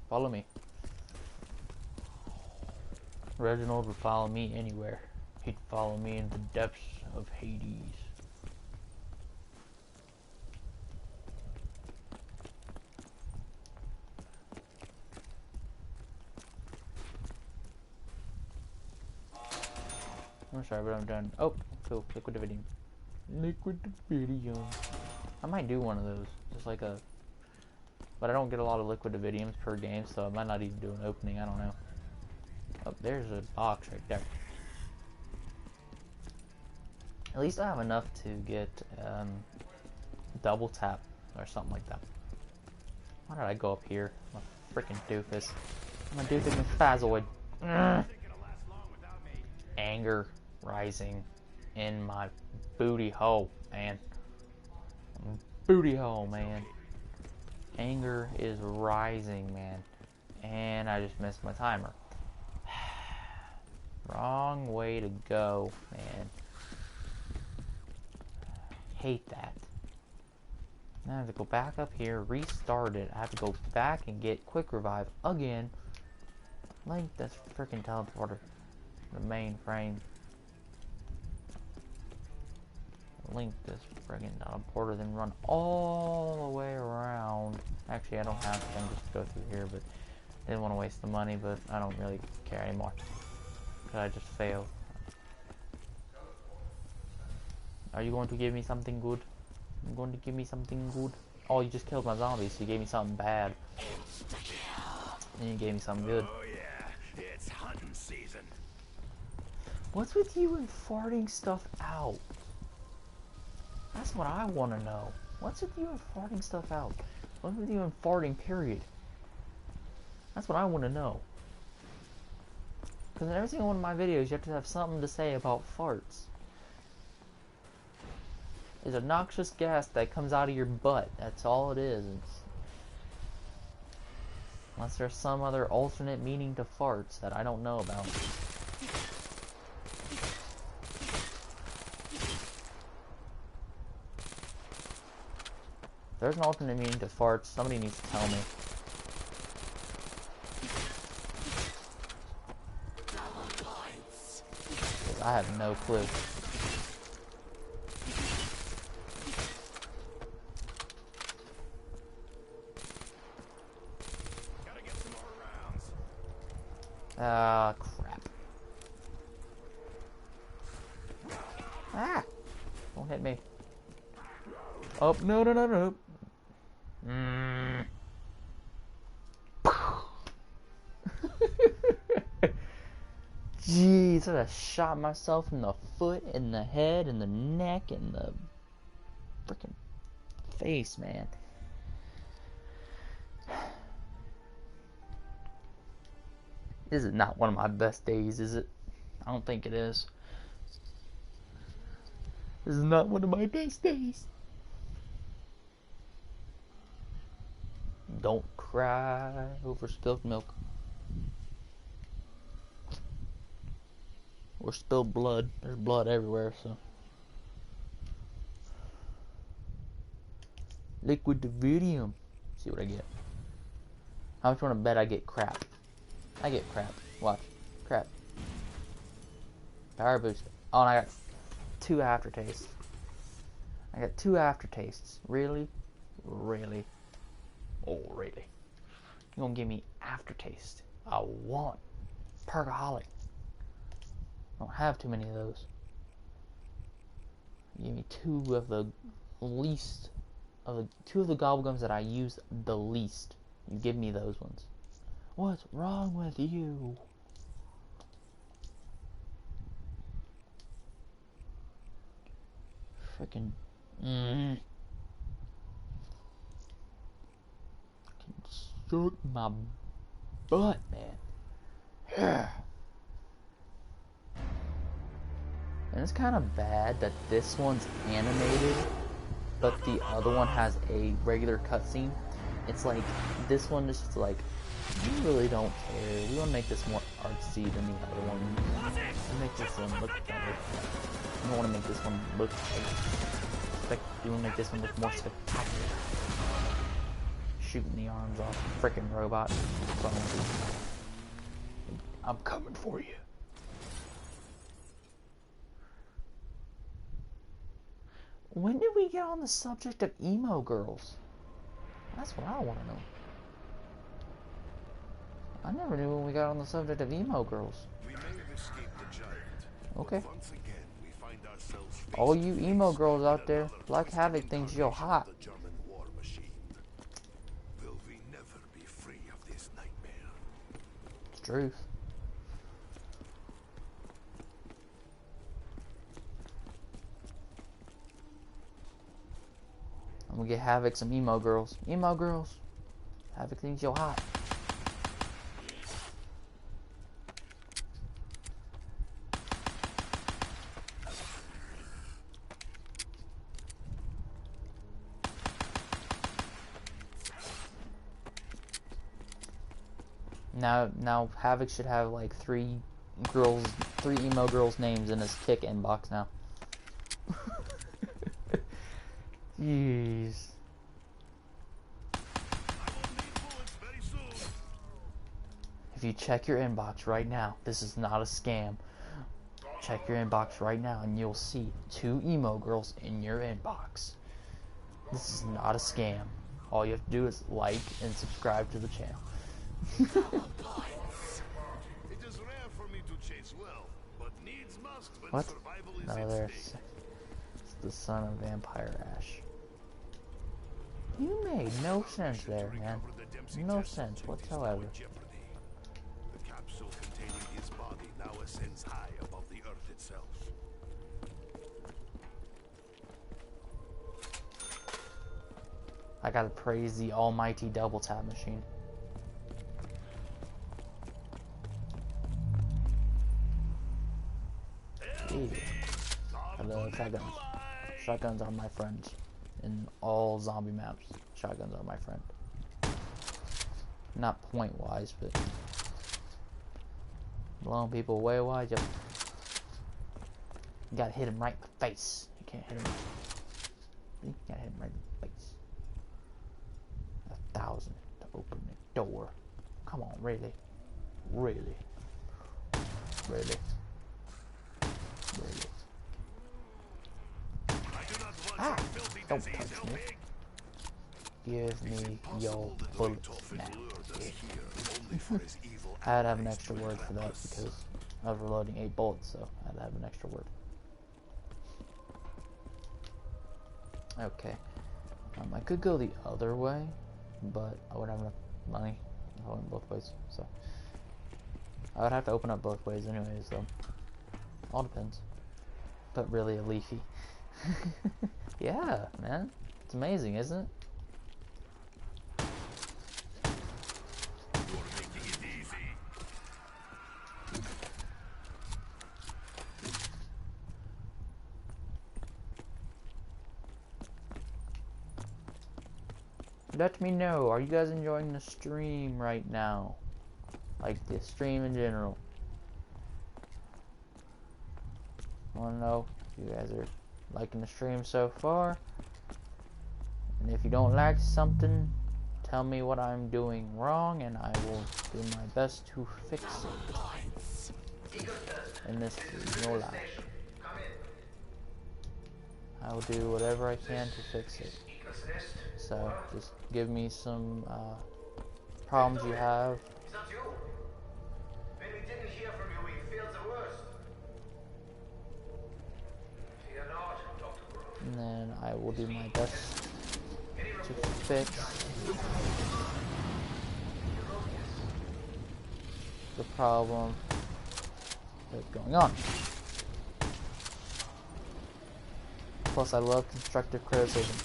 follow me. Reginald would follow me anywhere. He'd follow me in the depths of Hades. I'm sorry, but I'm done. Oh, cool. Liquid Dividium. Liquid Dividium. I might do one of those. Just like a... But I don't get a lot of Liquid Dividiums per game, so I might not even do an opening. I don't know. Oh, there's a box right there. At least I have enough to get double tap or something like that. Why did I go up here? I'm a freaking doofus. I'm a doofus McFazoid. Anger rising in my booty hole, man. Booty hole, man. Anger is rising, man. And I just missed my timer. Wrong way to go, man. Hate that. Now I have to go back up here, restart it. I have to go back and get quick revive again. Link this freaking teleporter. The mainframe. Link this friggin' teleporter, then run all the way around. Actually, I don't have to. I can just go through here, but I didn't want to waste the money, but I don't really care anymore. Because I just failed. Are you going to give me something good? You're going to give me something good? Oh, you just killed my zombies, so you gave me something bad. And you gave me something good. Oh yeah, it's hunting season. What's with you and farting stuff out? That's what I want to know. What's with you and farting stuff out? What's with you and farting, period? That's what I want to know. Because in every single one of my videos, you have to have something to say about farts. It's a noxious gas that comes out of your butt. That's all it is. Unless there's some other alternate meaning to farts that I don't know about. If there's an alternate meaning to farts, somebody needs to tell me. Because I have no clue. Gotta get some more rounds. Ah, crap. Ah! Don't hit me. Oh, no, no, no, no. Jeez, I just shot myself in the foot, in the head, in the neck, in the freaking face, man. This is not one of my best days, is it? I don't think it is. This is not one of my best days. Don't cry over spilled milk. Or spilled blood. There's blood everywhere, so. Liquid Dividium. See what I get. How much you want to bet I get crap? I get crap. Watch. Crap. Power boost. Oh, and I got 2 aftertastes. I got 2 aftertastes. Really? Really? Oh, really? You gonna give me aftertaste? I want Perkaholic. I don't have too many of those. Give me 2 of the least of the 2 of the gobblegums that I use the least. You give me those ones. What's wrong with you? Freaking. Suck my butt, man. And it's kind of bad that this one's animated, but the other one has a regular cutscene. It's like, this one is just like, we really don't care. We want to make this more artsy than the other one. We make this one look better. We don't want to make this one look like, we want to make this one look more spectacular. Shooting the arms off a freaking robot. I'm coming for you. When did we get on the subject of emo girls? That's what I want to know. I never knew when we got on the subject of emo girls. We may have escaped the giant. Okay. But once again, we find ourselves All you emo girls out there, like Havoc thinks you're hot. the German war machine. Will we never be free of this nightmare? It's truth. I'm gonna get Havoc some emo girls. Emo girls. Havoc thinks you're hot. Now Havoc should have like 3 emo girls' names in his kick inbox now. Jeez. If you check your inbox right now, this is not a scam. Check your inbox right now and you'll see 2 emo girls in your inbox. This is not a scam. All you have to do is like and subscribe to the channel. It is rare for me to chase well, but needs must when What? survival is No, at there's stake. it's the son of Vampire Ash. You made no sense there, man. No sense whatsoever. The capsule containing his body now ascends high above the earth itself. I gotta praise the almighty double tap machine. Ew. I love shotguns. Shotguns are my friends. In all zombie maps, shotguns are my friend. Not point wise, but blowing people away wise, yep. You gotta hit him right in the face. You can't hit him. You gotta hit him right in the face. 1,000 to open the door. Come on, really? Really? Really? Really? Ah! Don't touch me. Give me your bullets now. I had to have an extra word for that because I was reloading 8 bullets, so I had to have an extra word. Okay. I could go the other way, but I wouldn't have enough money if I went both ways, so I would have to open up both ways anyways, so all depends. But really a leafy. Yeah, man. It's amazing, isn't it? Let me know. Are you guys enjoying the stream right now? Like the stream in general. I want to know if you guys are liking the stream so far. And if you don't like something, tell me what I'm doing wrong and I will do my best to fix it. And this is no lie. I will do whatever I can to fix it. So just give me some problems you have. Is that you? When we didn't hear from you, we feared the worst. Fear not, Dr. Grove. And then I will do my best to fix the problem that's going on. Plus, I love constructive criticism.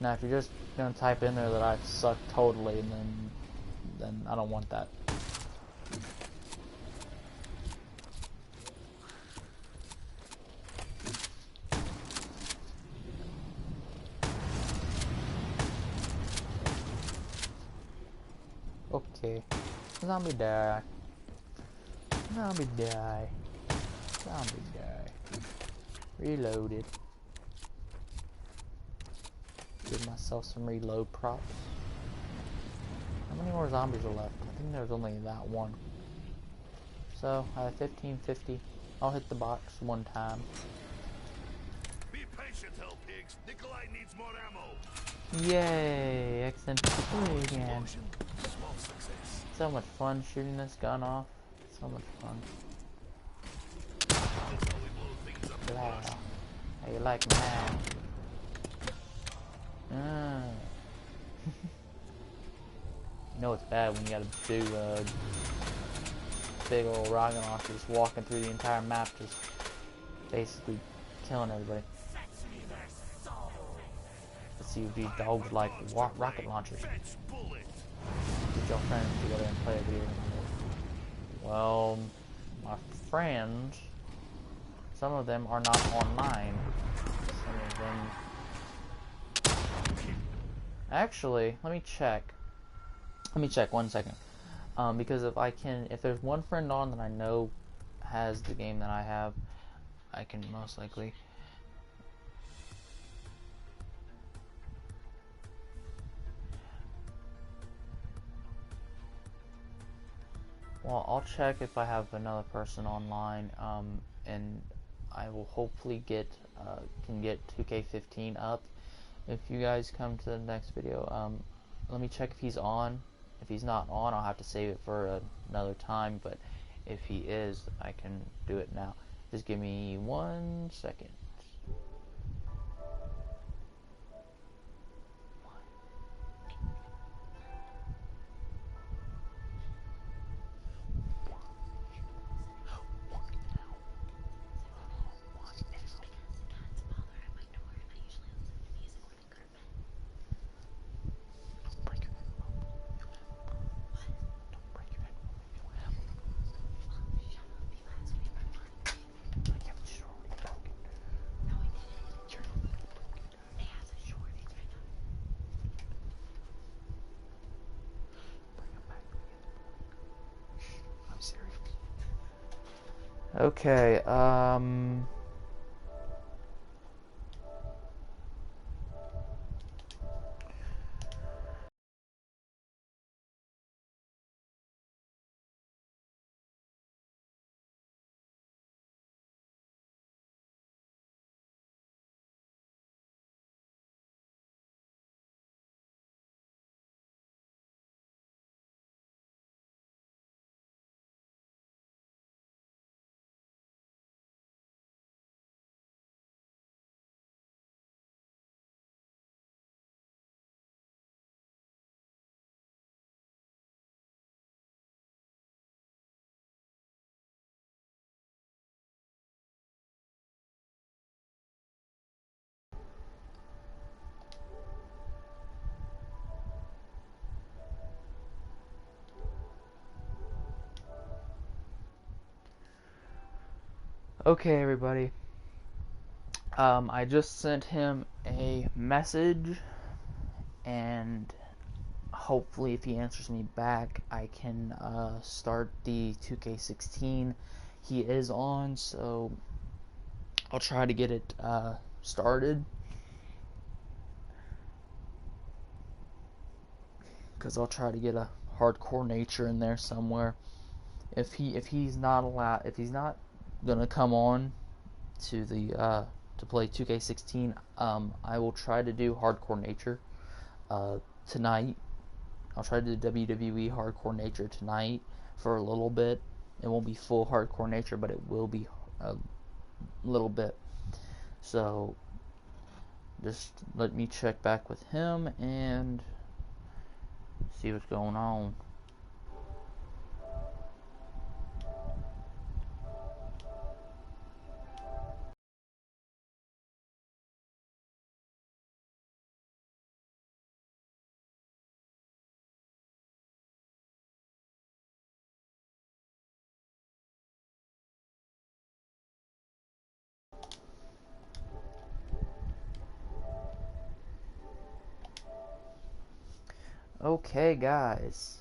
Now, if you're just gonna type in there that I suck totally, then I don't want that. Okay. Zombie die. Zombie die. Zombie die. Reloaded. Give myself some reload props. How many more zombies are left? I think there's only that one. So, I have 1550. I'll hit the box one time. Be patient, hell pigs. Nikolai needs more ammo. Yay! Excellent again. Small success. So much fun shooting this gun off. So much fun. That's how we blow things up. Wow. How you like that? Ah. You know it's bad when you gotta do big old rocket launcher just walking through the entire map, just basically killing everybody. Let's see if these dogs like rocket launchers. Fetch bullet. Get your friends together and play a video game. Well, my friends, some of them are not online. Some of them... Actually, let me check. Let me check 1 second. Because if there's one friend on that I know has the game that I have, I can most likely... Well, I'll check if I have another person online, and I will hopefully can get 2K15 up. If you guys come to the next video, let me check if he's on. If he's not on, I'll have to save it for another time, but if he is, I can do it now. Just give me 1 second. Okay, okay, everybody. I just sent him a message, and hopefully if he answers me back, I can start the 2K16 he is on, so I'll try to get it started, because I'll try to get a hardcore nature in there somewhere. If he's not gonna come on to the to play 2K16, I will try to do hardcore nature tonight. I'll try to do WWE hardcore nature tonight for a little bit. It won't be full hardcore nature, but it will be a little bit. So just let me check back with him and see what's going on. Okay, guys.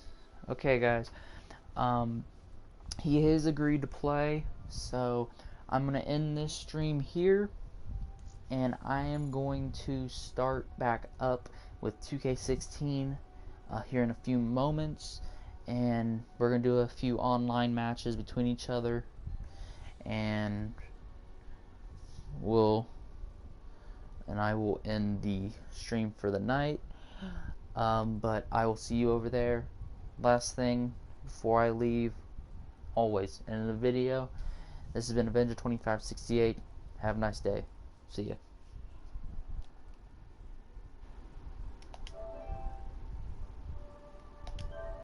He has agreed to play, so I'm gonna end this stream here, and I am going to start back up with 2K16 here in a few moments, and we're gonna do a few online matches between each other, and I will end the stream for the night. But I will see you over there. Last thing before I leave, always end the video. This has been Avenger 2568. Have a nice day. See ya.